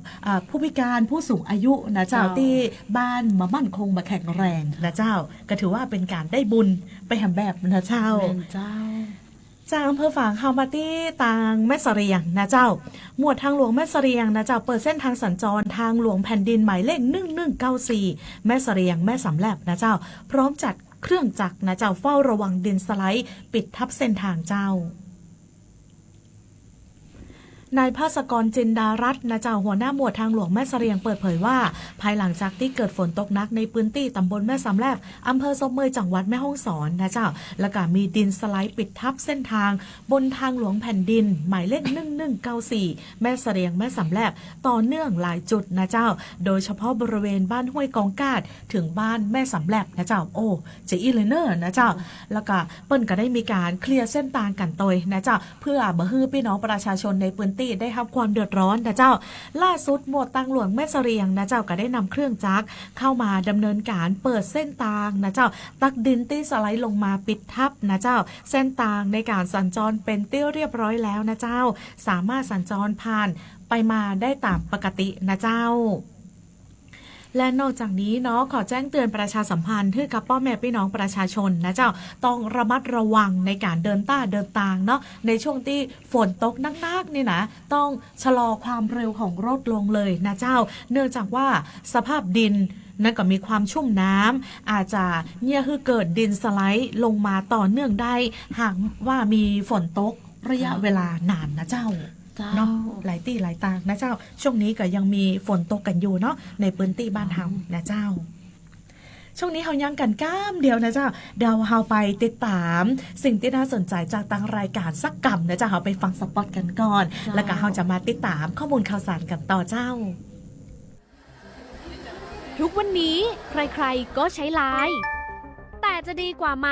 ผู้พิการผู้สูงอายุนะเจ้าที่บ้านมามั่นคงมาแข็งแรงนะเจ้าก็ถือว่าเป็นการได้บุญไปแหมแบบนะเจ้าจากอำเภอฝางเข้ามาที่ทางแม่เสลียงนะเจ้าหมวดทางหลวงแม่เสลียงนะเจ้าเปิดเส้นทางสัญจรทางหลวงแผ่นดินหมายเลข1194แม่เสลียงแม่สำแลบนะเจ้าพร้อมจัดเครื่องจักรนะเจ้าเฝ้าระวังดินสไลด์ปิดทับเส้นทางเจ้านายภาสกรจินดารัตน์นะเจ้าหัวหน้าหมวดทางหลวงแม่เสลียงเปิดเผยว่าภายหลังจากที่เกิดฝนตกหนักในพื้นที่ตำบลแม่สำแลบอำเภอสมเมยจังหวัดแม่ฮ่องสอนนะเจ้าแล้วก็มีดินสไลด์ปิดทับเส้นทางบนทางหลวงแผ่นดินหมายเลข1194แม่เสลียงแม่สำแลบต่อเนื่องหลายจุดนะเจ้าโดยเฉพาะบริเวณบ้านห้วยกองกาดถึงบ้านแม่สำแลบนะเจ้าโอ้เจอีเลเนอร์นะเจ้าแล้วก็เปิ้นก็ได้มีการเคลียร์เส้นทางกันตยนะเจ้าเพื่อบ่ให้พี่น้องประชาชนในพื้น ที่ได้รับความเดือดร้อนนะเจ้าล่าสุดหมวดตังหลวงแม่เสรียงนะเจ้าก็ได้นำเครื่องจักรเข้ามาดำเนินการเปิดเส้นทางนะเจ้าตักดินที่สไลด์ลงมาปิดทับนะเจ้าเส้นทางในการสัญจรเป็นที่เรียบร้อยแล้วนะเจ้าสามารถสัญจรผ่านไปมาได้ตามปกตินะเจ้าและนอกจากนี้เนาะขอแจ้งเตือนประชาสัมพันธ์ให้กับพ่อแม่พี่น้องประชาชนนะเจ้าต้องระมัดระวังในการเดินทางเนาะในช่วงที่ฝนตกนักๆนี่นะต้องชะลอความเร็วของรถลงเลยนะเจ้าเนื่องจากว่าสภาพดินนั่นก็มีความชุ่มน้ำอาจจะเนี่ยคือเกิดดินสไลด์ลงมาต่อเนื่องได้หากว่ามีฝนตกระยะเวลานานนะเจ้าเนาะหลายที่หลายตางนะเจ้าช่วงนี้ก็ยังมีฝนตกกันอยู่เนาะในพื้นที่บ้านเฮานะเจ้าช่วงนี้เฮายังกันก้ามเดียวนะเจ้าเดี๋ยวเฮาไปติดตามสิ่งที่น่าสนใจจากทางรายการสักกำนะเจ้าเฮาไปฟังสปอตกันก่อนแล้วก็เฮาจะมาติดตามข้อมูลข่าวสารกันต่อเจ้าทุกวันนี้ใครๆก็ใช้ไลน์แต่จะดีกว่าไหม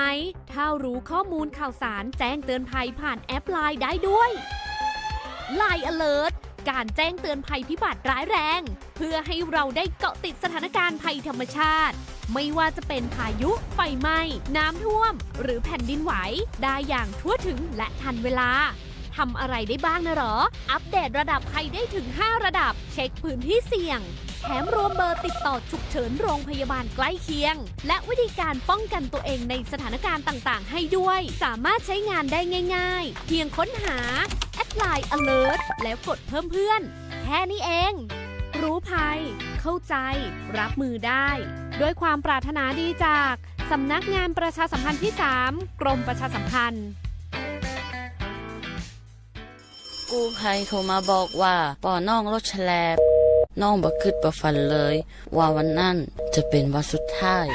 ถ้ารู้ข้อมูลข่าวสารแจ้งเตือนภัยผ่านแอปไลน์ได้ด้วยLine Alert การแจ้งเตือนภัยพิบัติร้ายแรงเพื่อให้เราได้เกาะติดสถานการณ์ภัยธรรมชาติไม่ว่าจะเป็นพายุไฟไหม้น้ำท่วมหรือแผ่นดินไหวได้อย่างทั่วถึงและทันเวลาทำอะไรได้บ้างนะหรออัปเดตระดับภัยได้ถึง5ระดับเช็คพื้นที่เสี่ยงแถมรวมเบอร์ติดต่อฉุกเฉินโรงพยาบาลใกล้เคียงและวิธีการป้องกันตัวเองในสถานการณ์ต่างๆให้ด้วยสามารถใช้งานได้ง่ายๆเพียงค้นหาLine Alert แล้วกดเพิ่มเพื่อนแค่นี้เองรู้ภัยเข้าใจรับมือได้ด้วยความปรารถนาดีจากสำนักงานประชาสัมพันธ์ที่3กรมประชาสัมพันธ์กู้ภัยโทรมาบอกว่าป่อน้องรถแฉลบน้องบ่คิดบ่ฝันเลยว่าวันนั้นจะเป็นวันสุดท้าย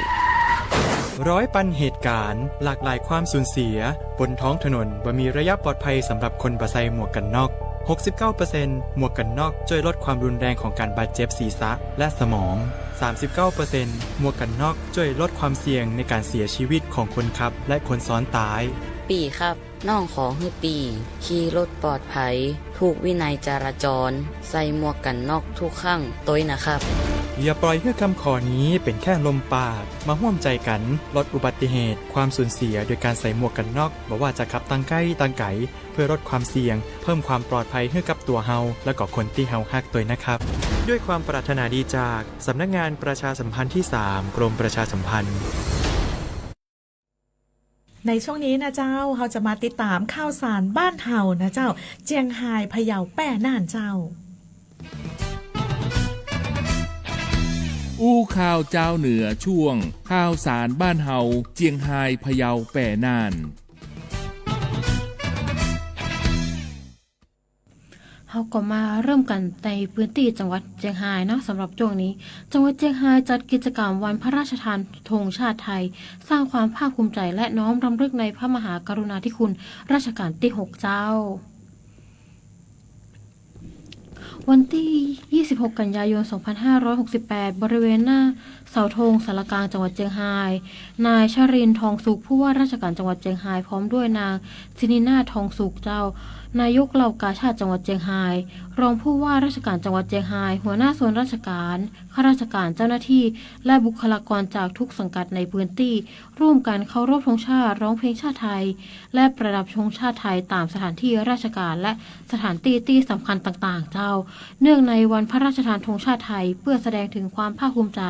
ร้อยปันเหตุการณ์หลากหลายความสูญเสียบนท้องถนนบ่มีระยะปลอดภัยสำหรับคนบ่ใส่หมวกกันน็อก 69% หมวกกันน็อกช่วยลดความรุนแรงของการบาดเจ็บศีรษะและสมอง 39% หมวกกันน็อกช่วยลดความเสี่ยงในการเสียชีวิตของคนขับและคนซ้อนท้ายปีครับน้องขอให้ปีขี่รถปลอดภัยถูกวินัยจราจรใส่หมวกกันน็อกทุกครั้งตัวนะครับอย่าปล่อยให้คำขอนี้เป็นแค่ลมปากมาร่วมใจกันลดอุบัติเหตุความสูญเสียโดยการใส่หมวกกันน็อกบ่ว่าจะขับตั้งใกล้ตั้งไกลเพื่อลดความเสี่ยงเพิ่มความปลอดภัยให้กับตัวเฮาและก็คนที่เฮาฮักตัวนะครับด้วยความปรารถนาดีจากสำนักงานประชาสัมพันธ์ที่3กรมประชาสัมพันธ์ในช่วงนี้นะเจ้าเราจะมาติดตามข่าวสารบ้านเฮานะเจ้าเจียงไฮ้พะเยาแป้น่านเจ้าอู้ข่าวเจ้าเหนือช่วงข่าวสารบ้านเฮาเจียงไฮ้พะเยาแป้น่านเราก็มาเริ่มกันในพื้นที่จังหวัดเจียงไฮ้เนาะสำหรับช่วงนี้จังหวัดเจียงไฮ้จัดกิจกรรมวันพระราชทานธงชาติไทยสร้างความภาคภูมิใจและน้อมรำลึกในพระมหากรุณาธิคุณรัชกาลที่6เจ้าวันที่ 26 กันยายน 2568 บริเวณหน้าเสาธงสารกลางจังหวัดเจียงไฮ้นายชรินทร์ทองสุขผู้ว่าราชการจังหวัดเจียงไฮ้พร้อมด้วยนางศินินาถทองสุขเจ้านายกเหล่ากาชาดจังหวัดเจียงไฮ้รองผู้ว่าราชการจังหวัดเจียงไฮ้หัวหน้าส่วนราชการข้าราชการเจ้าหน้าที่และบุคลากรจากทุกสังกัดในพื้นที่ร่วมกันเคารพธงชาติร้องเพลงชาติไทยและประดับธงชาติไทยตามสถานที่ราชการและสถานที่ที่สำคัญต่างๆเจ้าเนื่องในวันพระราชทานธงชาติไทยเพื่อแสดงถึงความภาคภูมิใจ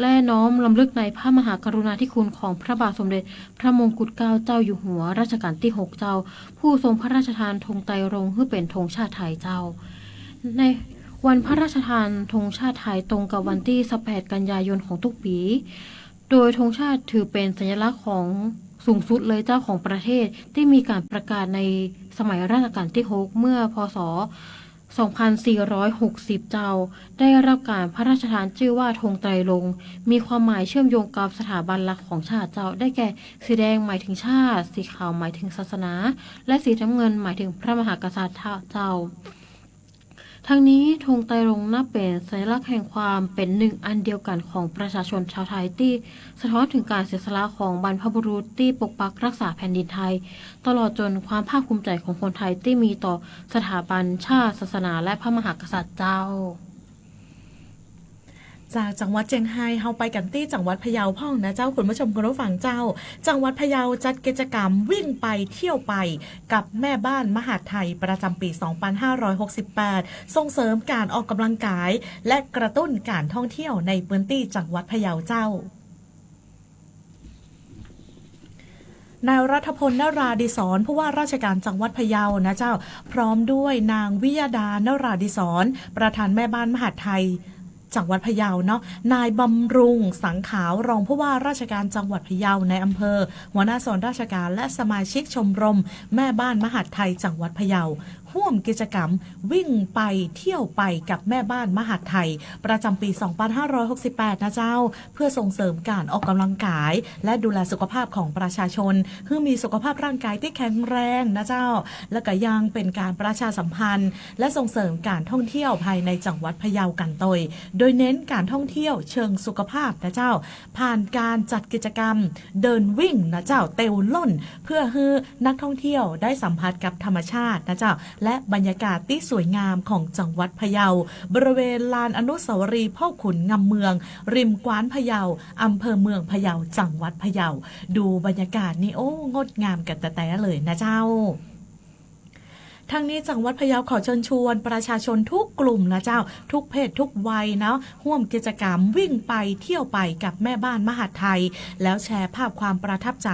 และน้อมรำลึกในพระมหากรุณาธิคุณของพระบาทสมเด็จพระมงกุฎเกล้าเจ้าอยู่หัวรัชกาลที่6เจ้าผู้ทรงพระราชทานธงไตรรงค์ให้เป็นธงชาติไทยเจ้าในวันพระราชทานธงชาติไทยตรงกับวันที่18 กันยายนของทุกปีโดยธงชาติถือเป็นสัญลักษณ์ของสูงสุดเลยเจ้าของประเทศที่มีการประกาศในสมัยรัชกาลที่6เมื่อพ.ศ. 2460 เจ้าได้รับการพระราชทานชื่อว่าธงไตรรงค์มีความหมายเชื่อมโยงกับสถาบันหลักของชาติเจ้าได้แก่สีแดงหมายถึงชาติสีขาวหมายถึงศาสนาและสีน้ำเงินหมายถึงพระมหากษัตริย์เจ้าท ทั้งนี้ธงไตรรงค์นับเป็นสัญลักษณ์แห่งความเป็นหนึ่งอันเดียวกันของประชาชนชาวไทยที่สะท้อนถึงการเสียสละของบรรพบุรุษที่ปกปักรักษาแผ่นดินไทยตลอดจนความภาคภูมิใจของคนไทยที่มีต่อสถาบันชาติศาสนาและพระมหากษัตริย์เจ้าจากจังหวัดเชียงไฮ้เฮาไปกันที่จังหวัดพะเยาพ่องนะเจ้าคุณผู้ชมคุณผู้ฟังเจ้าจังหวัดพะเยาจัดกิจกรรมวิ่งไปเที่ยวไปกับแม่บ้านมหาดไทยประจำปี 2568 ส่งเสริมการออกกำลังกายและกระตุ้นการท่องเที่ยวในพื้นที่จังหวัดพะเยาเจ้านายรัฐพล นราดิศรผู้ว่าราชการจังหวัดพะเยานะเจ้าพร้อมด้วยนางวิยดานราดิศรประธานแม่บ้านมหาดไทยจังหวัดพะเยาเนาะนายบำรุงสังขาวรองผู้ว่าราชการจังหวัดพะเยาในอำเภอหัวหน้าส่วนราชการและสมาชิกชมรมแม่บ้านมหาดไทยจังหวัดพะเยาร่วมกิจกรรมวิ่งไปเที่ยวไปกับแม่บ้านมหาดไทยประจำปี 2568 นะเจ้าเพื่อส่งเสริมการออกกำลังกายและดูแลสุขภาพของประชาชนให้มีสุขภาพร่างกายที่แข็งแรงนะเจ้าและก็ยังเป็นการประชาสัมพันธ์และส่งเสริมการท่องเที่ยวภายในจังหวัดพะเยากันโดยเน้นการท่องเที่ยวเชิงสุขภาพนะเจ้าผ่านการจัดกิจกรรมเดินวิ่งนะเจ้าเตวล่นเพื่อให้นักท่องเที่ยวได้สัมผัสกับธรรมชาตินะเจ้าและบรรยากาศที่สวยงามของจังหวัดพะเยาบริเวณลานอนุสาวรีย์พ่อขุนงำเมืองริมกว้านพะเยาอำเภอเมืองพะเยาจังหวัดพะเยาดูบรรยากาศนี่โอ้งดงามกันแต่เลยนะเจ้าทั้งนี้จังหวัดพะเยาขอเชิญชวนประชาชนทุกกลุ่มนะเจ้าทุกเพศทุกวัยนะร่วมกิจกรรมวิ่งไปเที่ยวไปกับแม่บ้านมหาดไทยแล้วแชร์ภาพความประทับใจ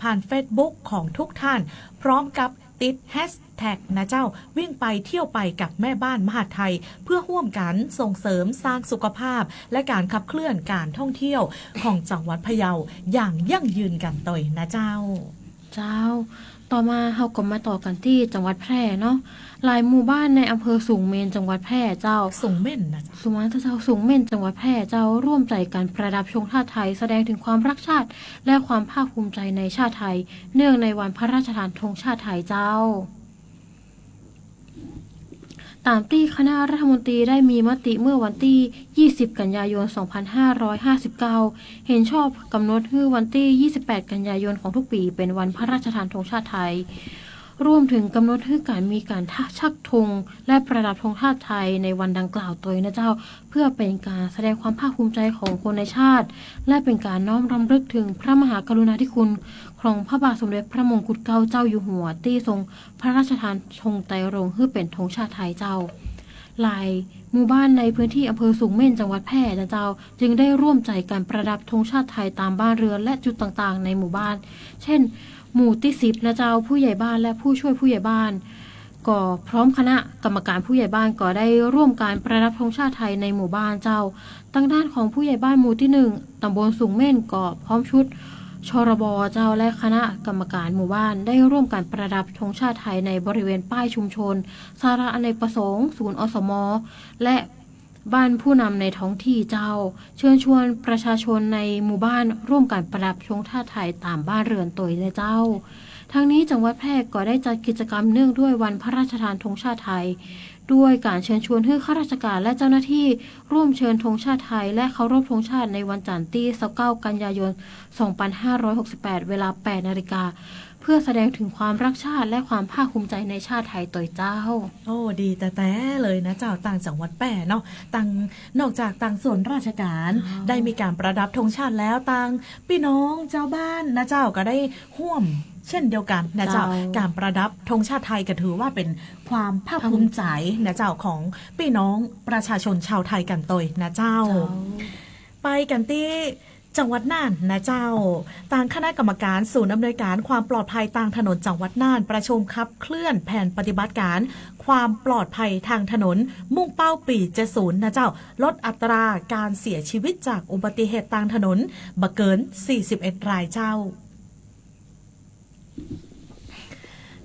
ผ่าน Facebook ของทุกท่านพร้อมกับติดแฮชแท็กนะเจ้าวิ่งไปเที่ยวไปกับแม่บ้านมหาดไทยเพื่อร่วมกันส่งเสริมสร้างสุขภาพและการขับเคลื่อนการท่องเที่ยวของจังหวัดพะเยาอย่างยั่งยืนกันต่อยนะเจ้าต่อมาเราก็มาต่อกันที่จังหวัดแพร่เนาะหลายหมู่บ้านในอำเภอสูงเมนจังหวัดแพร่เจ้าสูงเม่นนะสูงเม่นจังหวัดแพร่เจ้าร่วมใจกันประดับธงชาติไทยแสดงถึงความรักชาติและความภาคภูมิใจในชาติไทยเนื่องในวันพระราชทานธงชาติไทยเจ้าตามที่คณะรัฐมนตรีได้มีมติเมื่อวันที่20กันยายน2559เห็นชอบกำหนดให้วันที่28กันยายนของทุกปีเป็นวันพระราชทานธงชาติไทยรวมถึงกำหนดให้การมีการชักธงและประดับธงชาติไทยในวันดังกล่าวตัวนะเจ้าเพื่อเป็นการแสดงความภาคภูมิใจของคนในชาติและเป็นการน้อมรำลึกถึงพระมหากรุณาธิคุณของพระบาทสมเด็จพระมงกุฎเกล้าเจ้าอยู่หัวที่ทรงพระราชทานธงไตรรงค์ให้เป็นธงชาติไทยเจ้าหลายหมู่บ้านในพื้นที่อำเภอสูงเม่นจังหวัดแพร่นะเจ้าจึงได้ร่วมใจกันประดับธงชาติไทยตามบ้านเรือนและจุดต่างๆในหมู่บ้านเช่นหมู่ที่10นะเจ้าผู้ใหญ่บ้านและผู้ช่วยผู้ใหญ่บ้านก็พร้อมคณะกรรมการผู้ใหญ่บ้านก็ได้ร่วมการประดับธงชาติไทยในหมู่บ้านเจ้าทางด้านของผู้ใหญ่บ้านหมู่ที่1ตำบลสูงเม่นก็พร้อมชุดชรบเจ้าและคณะกรรมการหมู่บ้านได้ร่วมกันประดับธงชาติไทยในบริเวณป้ายชุมชนสาระอเนกประสงค์ศูนย์อสมและบ้านผู้นำในท้องที่เจ้าเชิญชวนประชาชนในหมู่บ้านร่วมกันประดับธงชาติไทยตามบ้านเรือนตัวเลยเจ้าทั้งนี้จังหวัดแพร่ก็ได้จัดกิจกรรมเนื่องด้วยวันพระราชทานธงชาติไทยด้วยการเชิญชวนให้ข้าราชการและเจ้าหน้าที่ร่วมเชิญธงชาติไทยและเคารพธงชาติในวันจันทร์ที่29กันยายน2568เวลา 8 นาฬิกาเพื่อแสดงถึงความรักชาติและความภาคภูมิใจในชาติไทยตัวเจ้าโอ้ดีแต่เลยนะเจ้าต่างจังหวัดแปร่เนาะนอกจากต่างส่วนราชการได้มีการประดับธงชาติแล้วต่างพี่น้องเจ้าบ้านนะเจ้าก็ได้ร่วมเช่นเดียวกันนะเจ้าการประดับธงชาติไทยก็ถือว่าเป็นความภาคภูมิใจนะเจ้าของพี่น้องประชาชนชาวไทยกันตัวนะเจ้าไปกันที่จังหวัดน่านนะเจ้าทางคณะกรรมการศูนย์อำนวยการความปลอดภัยทางถนนจังหวัดน่านประชุมขับเคลื่อนแผนปฏิบัติการความปลอดภัยทางถนนมุ่งเป้าปี70นะเจ้าลดอัตราการเสียชีวิตจากอุบัติเหตุทางถนนบ่เกิน41รายเจ้า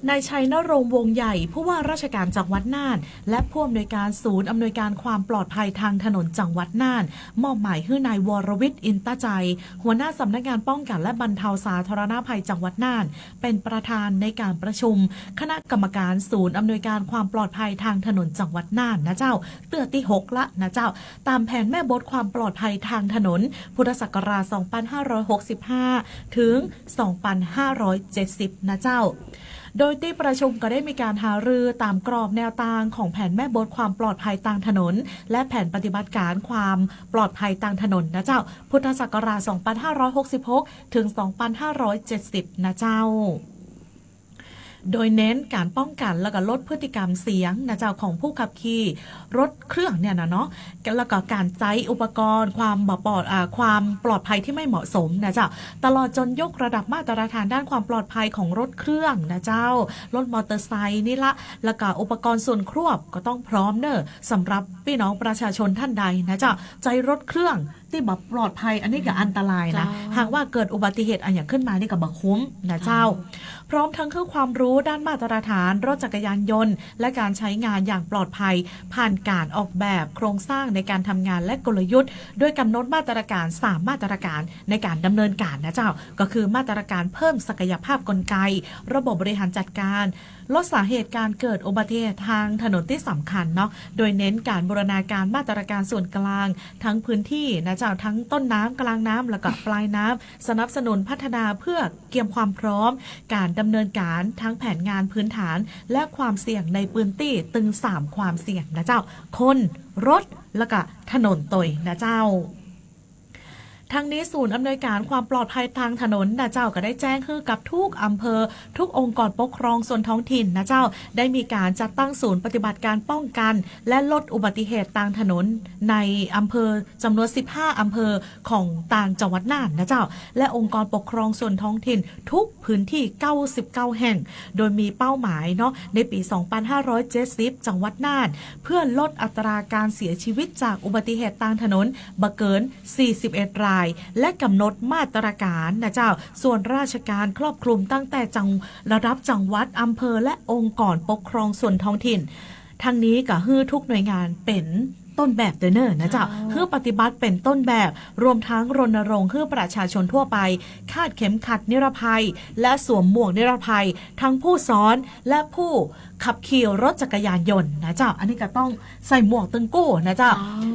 นายชัยนรงค์วงศ์ใหญ่ผู้ว่าราชการจังหวัดน่านและผู้อำนวยการศูนย์อำนวยการความปลอดภัยทางถนนจังหวัดน่านมอบหมายให้นายวรวิทย์อินตใจหัวหน้าสำนักงานป้องกันและบรรเทาสาธารณภัยจังหวัดน่านเป็นประธานในการประชุมคณะกรรมการศูนย์อำนวยการความปลอดภัยทางถนนจังหวัดน่านนะเจ้าเตือที่6ละนะเจ้าตามแผนแม่บทความปลอดภัยทางถนนพุทธศักราช 2565 ถึง 2570 นะเจ้าโดยที่ประชุมก็ได้มีการหารือตามกรอบแนวทางของแผนแม่บทความปลอดภัยทางถนนและแผนปฏิบัติการความปลอดภัยทางถนนนะเจ้าพุทธศักราช 2566 ถึง 2570 นะเจ้าโดยเน้นการป้องกันและก็ลดพฤติกรรมเสียงนะเจ้าของผู้ขับขี่รถเครื่องเนี่ยนะเนาะแล้วก็การใช้อุปกรณ์ความปลอดภัยที่ไม่เหมาะสมนะเจ้าตลอดจนยกระดับมาตรฐานด้านความปลอดภัยของรถเครื่องนะเจ้ารถมอเตอร์ไซค์นี่ละแล้วก็อุปกรณ์ส่วนควบก็ต้องพร้อมเนอะสำหรับพี่น้องประชาชนท่านใดนะเจ้าใจรถเครื่องที่แบบปลอดภัยอันนี้ก็อันตรายนะหากว่าเกิดอุบัติเหตุอันอย่างขึ้นมานี่ก็บ่คุ้มนะเจ้าพร้อมทั้งคือความรู้ด้านมาตรฐานรถจักรยานยนต์และการใช้งานอย่างปลอดภัยผ่านการออกแบบโครงสร้างในการทำงานและกลยุทธ์โดยกำหนดมาตรการ3มาตรการในการดำเนินการนะเจ้าก็คือมาตรการเพิ่มศักยภาพกลไกระบบบริหารจัดการลดสาเหตุการเกิดอุบัติเหตุทางถนนที่สำคัญเนาะโดยเน้นการบูรณาการมาตรการส่วนกลางทั้งพื้นที่นะเจ้าทั้งต้นน้ำกลางน้ำแล้วก็ปลายน้ำสนับสนุนพัฒนาเพื่อเตรียมความพร้อมการดำเนินการทั้งแผนงานพื้นฐานและความเสี่ยงในพื้นที่ตึง3ความเสี่ยงนะเจ้าคนรถแล้วก็ถนนตยนะเจ้าทั้งนี้ศูนย์อำนวยการความปลอดภัยทางถนนนะเจ้าก็ได้แจ้งคือกับทุกอำเภอทุกองค์กรปกครองส่วนท้องถิ่นนะเจ้าได้มีการจัดตั้งศูนย์ปฏิบัติการป้องกันและลดอุบัติเหตุทางถนนในอำเภอจำนวน15อำเภอของต่างจังหวัดน่านนะเจ้าและองค์กรปกครองส่วนท้องถิ่นทุกพื้นที่99แห่งโดยมีเป้าหมายเนาะในปี 2570 จังหวัดน่านเพื่อลดอัตราการเสียชีวิตจากอุบัติเหตุทางถนนบ่เกิน41รายและกำหนดมาตรการนะเจ้าส่วนราชการครอบคลุมตั้งแต่ระดับจังหวัดอำเภอและองค์กรปกครองส่วนท้องถิ่นทั้งนี้ก็ฮือทุกหน่วยงานเป็นต้นแบบเดอเนอร์นะเจ้าเพื่อปฏิบัติเป็นต้นแบบรวมทั้งรณรงค์เพื่อประชาชนทั่วไปคาดเข็มขัดนิรภัยและสวมหมวกนิรภัยทั้งผู้ซ้อนและผู้ขับขี่รถจักรยานยนต์นะเจ้าอันนี้ก็ต้องใส่หมวกตึงกู้นะเจ้า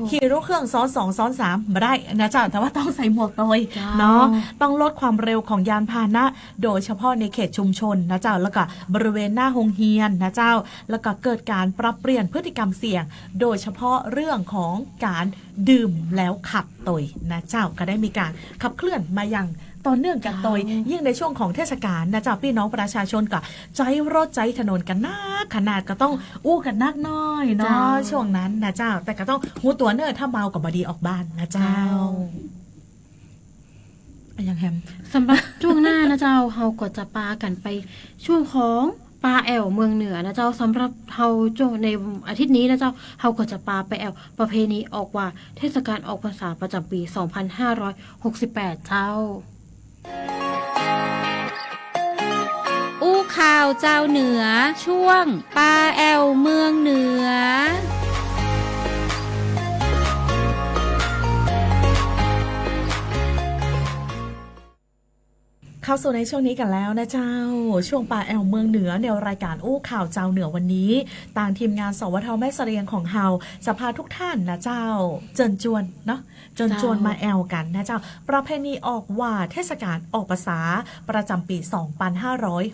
ขี่รถเครื่องซ้อน2ซ้อน3ไม่ได้นะเจ้าแต่ว่าต้องใส่หมวกโดยเนาะต้องลดความเร็วของยานพาหนะโดยเฉพาะในเขตชุมชนนะเจ้าแล้วก็บริเวณหน้าโรงเรียนนะเจ้าแล้วก็เกิดการปรับเปลี่ยนพฤติกรรมเสี่ยงโดยเฉพาะเรื่องของการดื่มแล้วขับตยนะเจ้าก็ได้มีการขับเคลื่อนมาอย่างต่อเนื่องกันโดยยิ่งในช่วงของเทศกาลนะเจ้าพี่น้องประชาชนก็ใจรถใจถนนกันนักขนาดก็ต้องอู้กันนักน้อยเนาะช่วงนั้นนะเจ้าแต่ก็ต้องหูตัวเนิ่นถ้าเมากับบดีออกบ้านนะเจ้าอย่างแฮมสำหรับช่วงหน้านะเจ้าเฮาก็จะปากันไปช่วงของปลาแอวเมืองเหนือนะเจ้าสำหรับเฮาช่วงในอาทิตย์นี้นะเจ้าเฮาก็จะปาไปแอวประเพณีออกว่าเทศกาลออกพรรษาประจำปี 2568 เจ้าอู้ข่าวเจ้าเหนือช่วงปลาแอวเมืองเหนือเข้าสู่ในช่วงนี้กันแล้วนะเจ้าช่วงปลาแอวเมืองเหนือในรายการอู้ข่าวเจ้าเหนือวันนี้ต่างทีมงานสวท.แม่เสรียงของเฮาจะพาทุกท่านนะเจ้าเจิญจวนเนาะเจิญจวนมาแอวกันนะเจ้าประเพณีออกว่าเทศกาลออกพรรษาประจำปี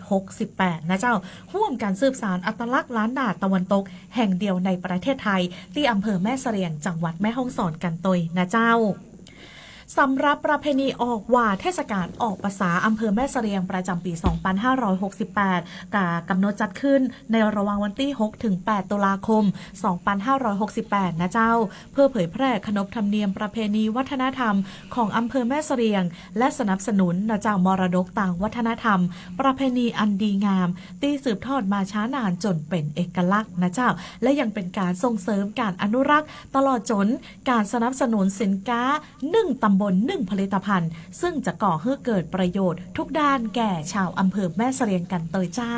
2568 นะเจ้าร่วมกันสืบสานอัตลักษณ์ล้านนาตะวันตกแห่งเดียวในประเทศไทยที่อำเภอแม่เสรียงจังหวัดแม่ฮ่องสอนกันตยนะเจ้าสำหรับประเพณีออกว่าเทศกาลออกพรรษาอำเภอแม่เสรียงประจำปี 2568 กำหนดจัดขึ้นในระหว่างวันที่ 6 ถึง 8 ตุลาคม 2568 นะเจ้าเพื่อเผยแพร่ขนบธรรมเนียมประเพณีวัฒนธรรมของอำเภอแม่เสรียงและสนับสนุนนะเจ้ามรดกต่างวัฒนธรรมประเพณีอันดีงามที่สืบทอดมาช้านานจนเป็นเอกลักษณ์นะเจ้าและยังเป็นการส่งเสริมการอนุรักษ์ตลอดจนการสนับสนุนสินค้า1 ตำบล 1 ผลิตภัณฑ์ซึ่งจะก่อให้เกิดประโยชน์ทุกด้านแก่ชาวอำเภอแม่เสรียงกันเตยเจ้า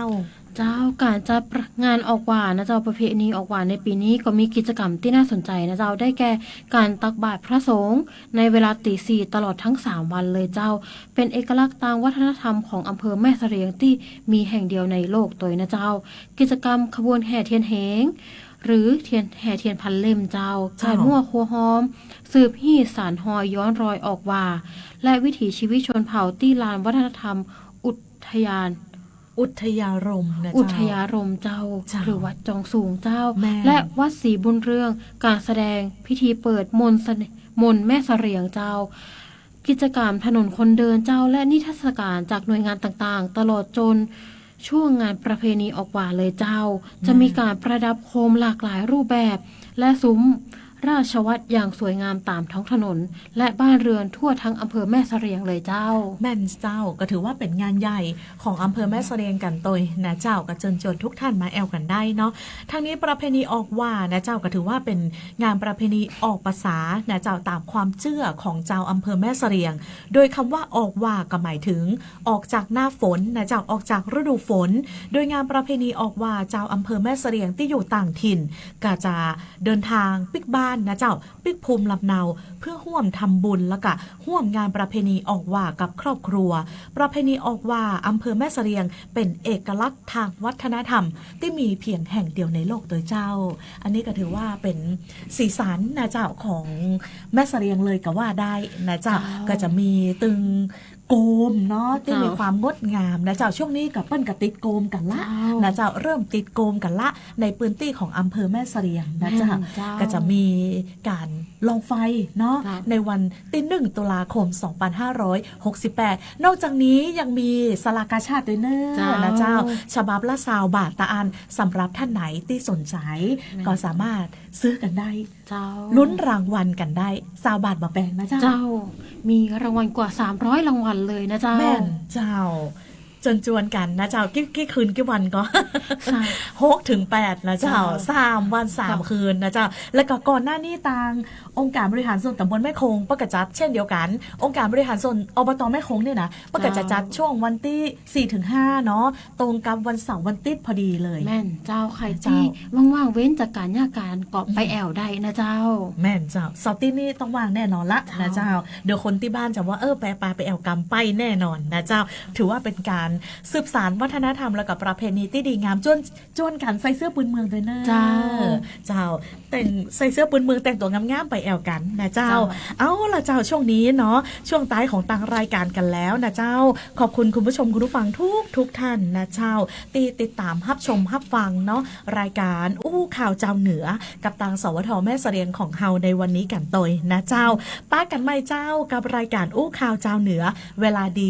เจ้าการจัดงานออกหวานนะเจ้าประเพณีออกหวานในปีนี้ก็มีกิจกรรมที่น่าสนใจนะเจ้าได้แก่การตักบาตรพระสงฆ์ในเวลาตี 4ตลอดทั้ง3วันเลยเจ้าเป็นเอกลักษณ์ทางวัฒนธรรมของอำเภอแม่เสรียงที่มีแห่งเดียวในโลกตัวนะเจ้ากิจกรรมขบวนแห่เทียนแหงหรือแห่เทียนพันเล่มเจ้าจ่ายมั่วครัวหอมสืบฮี่สารหอยย้อนรอยออกว่าและวิถีชีวิตชนเผ่าที่ลานวัฒนธรรมอุทยารมนะเจ้าอุทยารมเจ้าหรือวัดจองสูงเจ้าและวัดศรีบุญเรืองการแสดงพิธีเปิดมนต์แม่เสรียงเจ้ากิจกรรมถนนคนเดินเจ้าและนิทรรศการจากหน่วยงานต่างๆตลอดจนช่วงงานประเพณีออกหวานเลยเจ้าจะมีการประดับโคมหลากหลายรูปแบบและซุ้มราชวัตรอย่างสวยงามตามท้องถนนและบ้านเรือนทั่วทั้งอำเภอแม่เสรียงเลยเจ้าแม่นเจ้าก็ถือว่าเป็นงานใหญ่ของอำเภอแม่เสรียงกันตยนะเจ้าก็เชิญชวนทุกท่านมาแอลกันได้เนาะทั้งนี้ประเพณีออกว่านะเจ้าก็ถือว่าเป็นงานประเพณีออกภาษานะเจ้าตามความเชื่อของเจ้าอำเภอแม่เสรียงโดยคำว่าออกว่าก็หมายถึงออกจากหน้าฝนนะเจ้าออกจากฤดูฝนโดยงานประเพณีออกว่าเจ้าอำเภอแม่เสรียงที่อยู่ต่างถิ่นก็จะเดินทางปิกบ้านนะเจ้าปิกภูมิลำเนาเพื่อร่วมทำบุญแล้วก็ร่วมงานประเพณีออกว่ากับครอบครัวประเพณีออกว่าอำเภอแม่เสรียงเป็นเอกลักษณ์ทางวัฒนธรรมที่มีเพียงแห่งเดียวในโลกโดยเจ้าอันนี้ก็ถือว่าเป็นสีสันนะเจ้าของแม่เสรียงเลยก็ว่าได้นะเจ้าก็จะมีตึงโกมเนาะที่มีความงดงามนะเจ้าช่วงนี้กับเปิ้นกับติดโกมกันละนะเจ้าเริ่มติดโกมกันละในพื้นที่ของอำเภอแม่เสรียงนะเจ้าก็จะมีการลองไฟเนาะในวันที่1 ตุลาคม 2568นอกจากนี้ยังมีสลากาชาติด้วยเนอะนะเจ้าฉบับละ20 บาทตาอันสำหรับท่านไหนที่สนใจก็สามารถซื้อกันได้ลุ้นรางวัลกันได้20 บาทมาแปลงนะเจ้ามีรางวัลกว่า300รางวัลเลยนะเจ้าแม่นเจ้าจวนกันนะเจ้ากี่คืนกี่วันก็6 ถึง 8นะเจ้า3 วัน 3 คืนนะเจ้าแล้วก็ก่อนหน้านี้ต่างองค์การบริหารส่วนตำบลแม่คงประกาศจัดเช่นเดียวกันองค์การบริหารส่วนอบตแม่คงเนี่ยนะประกาศจัดช่วงวันที่4 ถึง 5เนาะตรงกับวันเสาร์วันติดพอดีเลยแม่นเจ้าใครที่ว่างๆเว้นจากการยากการก็ไปแอวได้นะเจ้าแม่นเจ้าเสาร์ที่นี่ต้องว่างแน่นอนละนะเจ้าเดี๋ยวคนที่บ้านจะว่าไปแอวกำไปแน่นอนนะเจ้าถือว่าเป็นการสืบสานวัฒนธรรมและกับประเพณีที่ดีงามจวนกันใส่เสื้อปืนเมืองด้วยเนอะเจ้าแต่งใส่เสื้อปืนเมืองแต่งตัวงามๆไปแอวกันนะเจ้าเอาล่ะเจ้าช่วงนี้เนาะช่วงท้ายของต่างรายการกันแล้วนะเจ้าขอบคุณคุณผู้ชมคุณผู้ฟังทุกท่านนะเจ้าติดตามรับชมรับฟังเนาะรายการอู้ข่าวเจ้าเหนือกับทางสวทแม่เสรียงของเฮาในวันนี้กันตยนะเจ้าป้ากันไม่เจ้ากับรายการอู้ข่าวเจ้าเหนือเวลาดี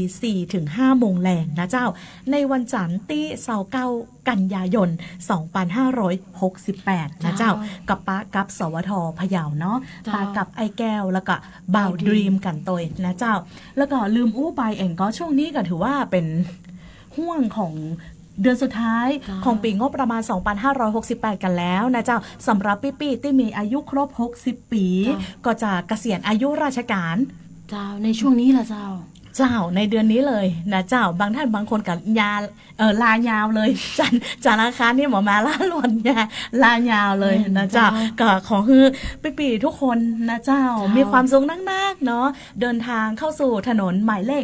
4-5 โมงแรงนะเจ้าในวันจันทร์ที่29 กันยายน 2568นะเจ้ากับป้ากับสวทพะเยาเนาะป้ากับไอ้แก้วแล้วก็บ่าวดรีมกันตยนะเจ้าแล้วก็ลืมอู้ไปเองก็ช่วงนี้ก็ถือว่าเป็นห่วงของเดือนสุดท้ายของปีงบประมาณ 2568 กันแล้วนะเจ้าสำหรับปี้ที่มีอายุครบ60 ปีก็จะเกษียณอายุราชการเจ้าในช่วงนี้ล่ะเจ้าในเดือนนี้เลยนะเจ้าบางท่านบางคนกับลายาวเลยจันทร์อังคารนี่หมอมาล่าล้วนลายาวเลยนะเจ้าก็ขอให้ปีทุกคนนะเจ้ามีความสุขนักๆเนาะเดินทางเข้าสู่ถนนหมายเลข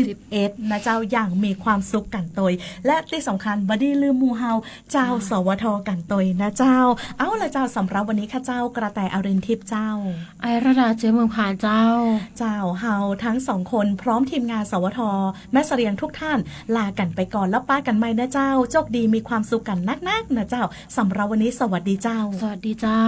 61นะเจ้าอย่างมีความสุขกันตยและที่สำคัญบดีลืมมูเฮาเจ้าสวทกันตยนะเจ้าเอาละเจ้าสำหรับวันนี้ข้าเจ้ากระแตอรินทิพย์เจ้าไอระดาเจเมืองผ่านเจ้าเฮาทั้ง2 คนพร้อมทีมงานสวทแม่เสรียงทุกท่านลากันไปก่อนแล้วป้ากันใหม่นะเจ้าโชคดีมีความสุขกันนักๆนะเจ้าสำหรับวันนี้สวัสดีเจ้าสวัสดีเจ้า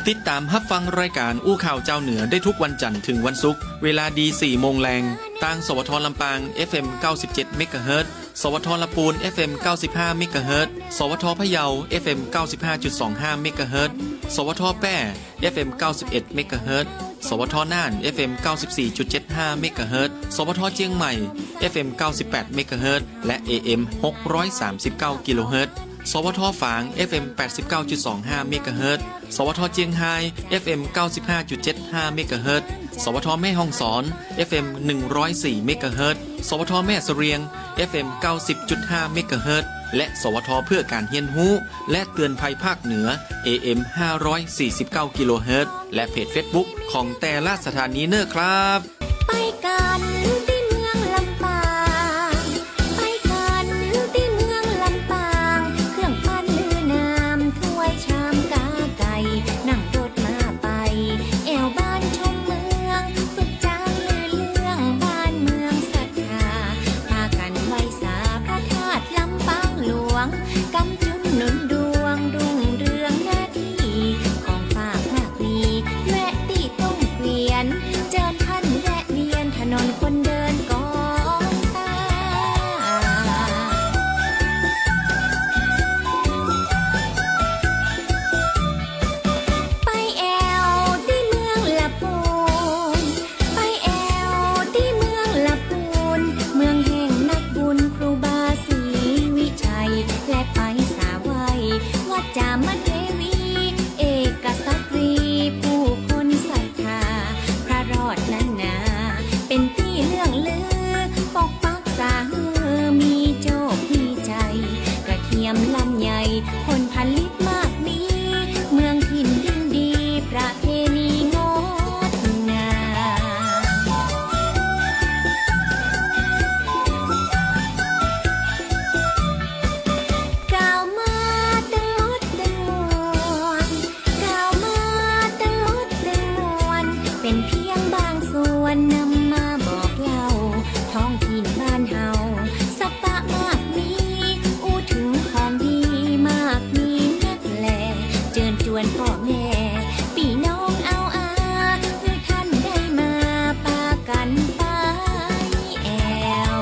ติดตามรับฟังรายการอู้ข่าวเจ้าเหนือได้ทุกวันจันทร์ถึงวันศุกร์เวลาดี 4 โมงแรงทางสวทลำปาง FM 97 เมกะเฮิรตซ์สวทลำพูน FM 95 เมกะเฮิรตซ์สวทพะเยา FM 95.25 เมกะเฮิรตซ์สวทแป้ FM 91 เมกะเฮิรตซ์สวทน่าน FM 94.75 เมกะเฮิรตซ์สวทเชียงใหม่ FM 98 เมกะเฮิรตซ์และ AM 639 กิโลเฮิรตซ์ สวทฝาง FM 89.25 เมกะเฮิรตซ์สวทเจียงไฮ้ FM 95.75 เมกะเฮิรตซ์สวทแม่ฮ่องสอน FM 104 เมกะเฮิรตซ์สวทแม่เสรียง FM 90.5 เมกะเฮิรตซ์และสวทเพื่อการเรียนรู้และเตือนภัยภาคเหนือ AM 549 กิโลเฮิรตซ์และเพจ Facebook ของแต่ละสถานีเนอร์ครับ ไปกันที่เมืองลำปางไปกันที่เมืองลำปางเครื่องปั้นลือน้ำถ้วยชามกาไก่นั่งรถมาไปแอวบ้านชมเมืองฝึกจางลือเรื่องบ้านเมืองศรัทธาพากันไหว้สาพระธาตุลำปางหลวงกำจุนหนุนดวงรุ่งเรืองหน้าที่ของฝากมากมีแวะตีต้มเกวียนเจิญพันแวะเวียนถนนคนเดินกองตาไปแอวที่เมืองละปูนไปแอวที่เมืองละปูนเมืองแห่งนักบุญครูบาศรีวิชัยและไปสาวัยวัดจามเทวีเอกสักรีผู้คนศรัทธาพระรอดนั้นนาเป็นที่เรื่องลือปกปักษามีโจกมีใจกระเทียมลำใหญ่คนผลิตมากมีเมืองถิ่นดินดีประเพณีงดงามกล่าวมาตั้งมดตั้งมวลกล่าวมาตั้งมดตั้งมวลเป็นเพียงบางส่วนนำมาบอกเล่าท้องถิ่นบ้านเฮาสัปปะมากมีอู้ถึงของดีมากมีนักแลเจิญจวนพ่อแม่พี่น้องเอาอาคือท่านได้มาปากันไปแอว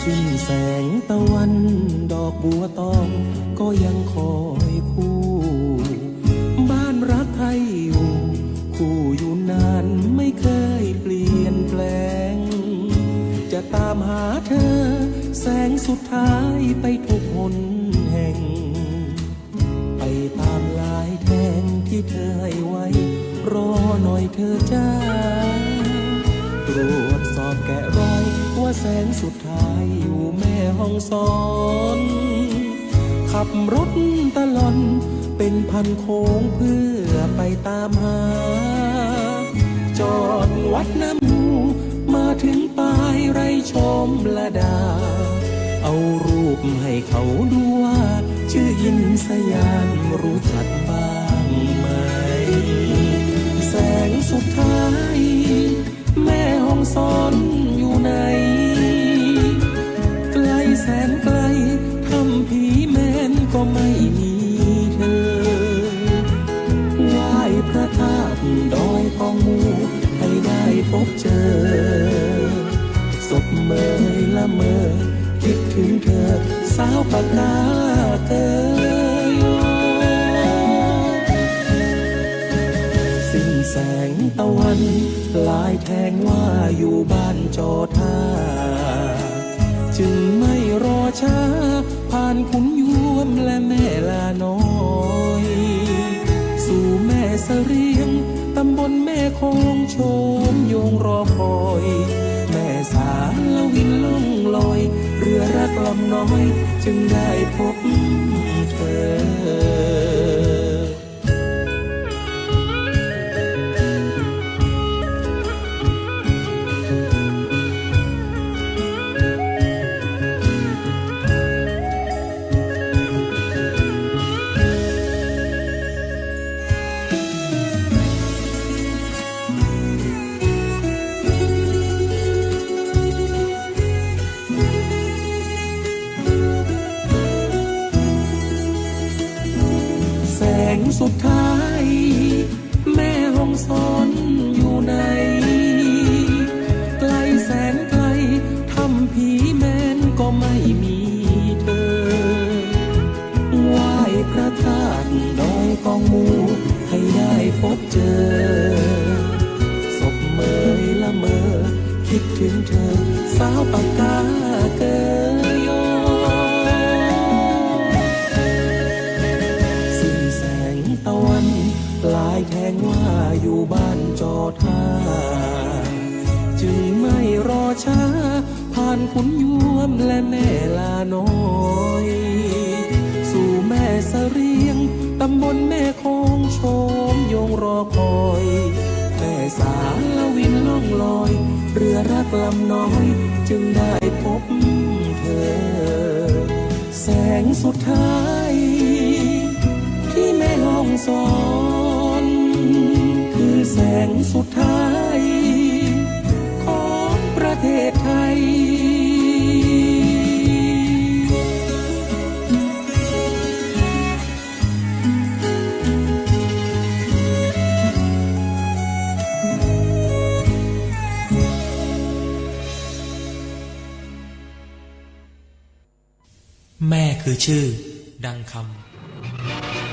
สิ้นแสงตะวันดอกบัวตองก็ยังคอยคู่บ้านรักไทยอยู่คู่อยู่นานไม่เคยเปลี่ยนแปลงจะตามหาเธอแสงสุดท้ายไปทุกหนแห่งไปตามลายแทงที่เธอให้ไว้รอหน่อยเธอจ้าตรวจสอบแกะรอยว่าแสงสุดท้ายอยู่แม่ห้องสอนขับรถตะลอนเป็นพันโค้งเพื่อไปตามหาจอดวัดน้ำมูมาถึงปลายไรชมละดาเอารูปให้เขาดูว่าชื่ออินสยามรู้จักบ้างไหมแสงสุดท้ายแม่ห้องสอนอยู่ไหนไกลแสนไกลทำผีแม่นก็ไม่มีเธอไหว้พระธาตุดอยทองมูให้ได้พบเจอศพเมยละเมอคิดถึงเธอสาวปากกาเกยสิ้นแสงตะวันลายแทงว่าอยู่บ้านจอท่าจึงไม่รอช้าผ่านขุนยวมและแม่ลาน้อยสู่แม่เสรียงตำบลแม่คงโชมโยงรอคอยแม่สาละวินล่องลอยเรือรักลำน้อยจึงได้พบเธอ งสุดท้ายแม่ห้องสอนอยู่ไหนไกลแสนไกลทำผีแมนก็ไม่มีเธอไหว้พระธาตุดอยกองมูให้ได้พบเจอศพเมยละเมอคิดถึงเธอสาวปากกาเกยอสิ้นแสงตะวันลายแทงว่าอยู่บ้านจอท่าจึงไม่รอช้าผ่านขุนยวมและแม่ลาน้อยสู่แม่เสรียงตำบลแม่คงโชมยงรอคอยแม่สาละวินล่องลอยเรือรักลำน้อยจึงได้พบเธอแสงสุดท้ายที่แม่ห้องสอนคือแสงสุดท้ายของประเทศไทยแม่คือชื่อดังคำ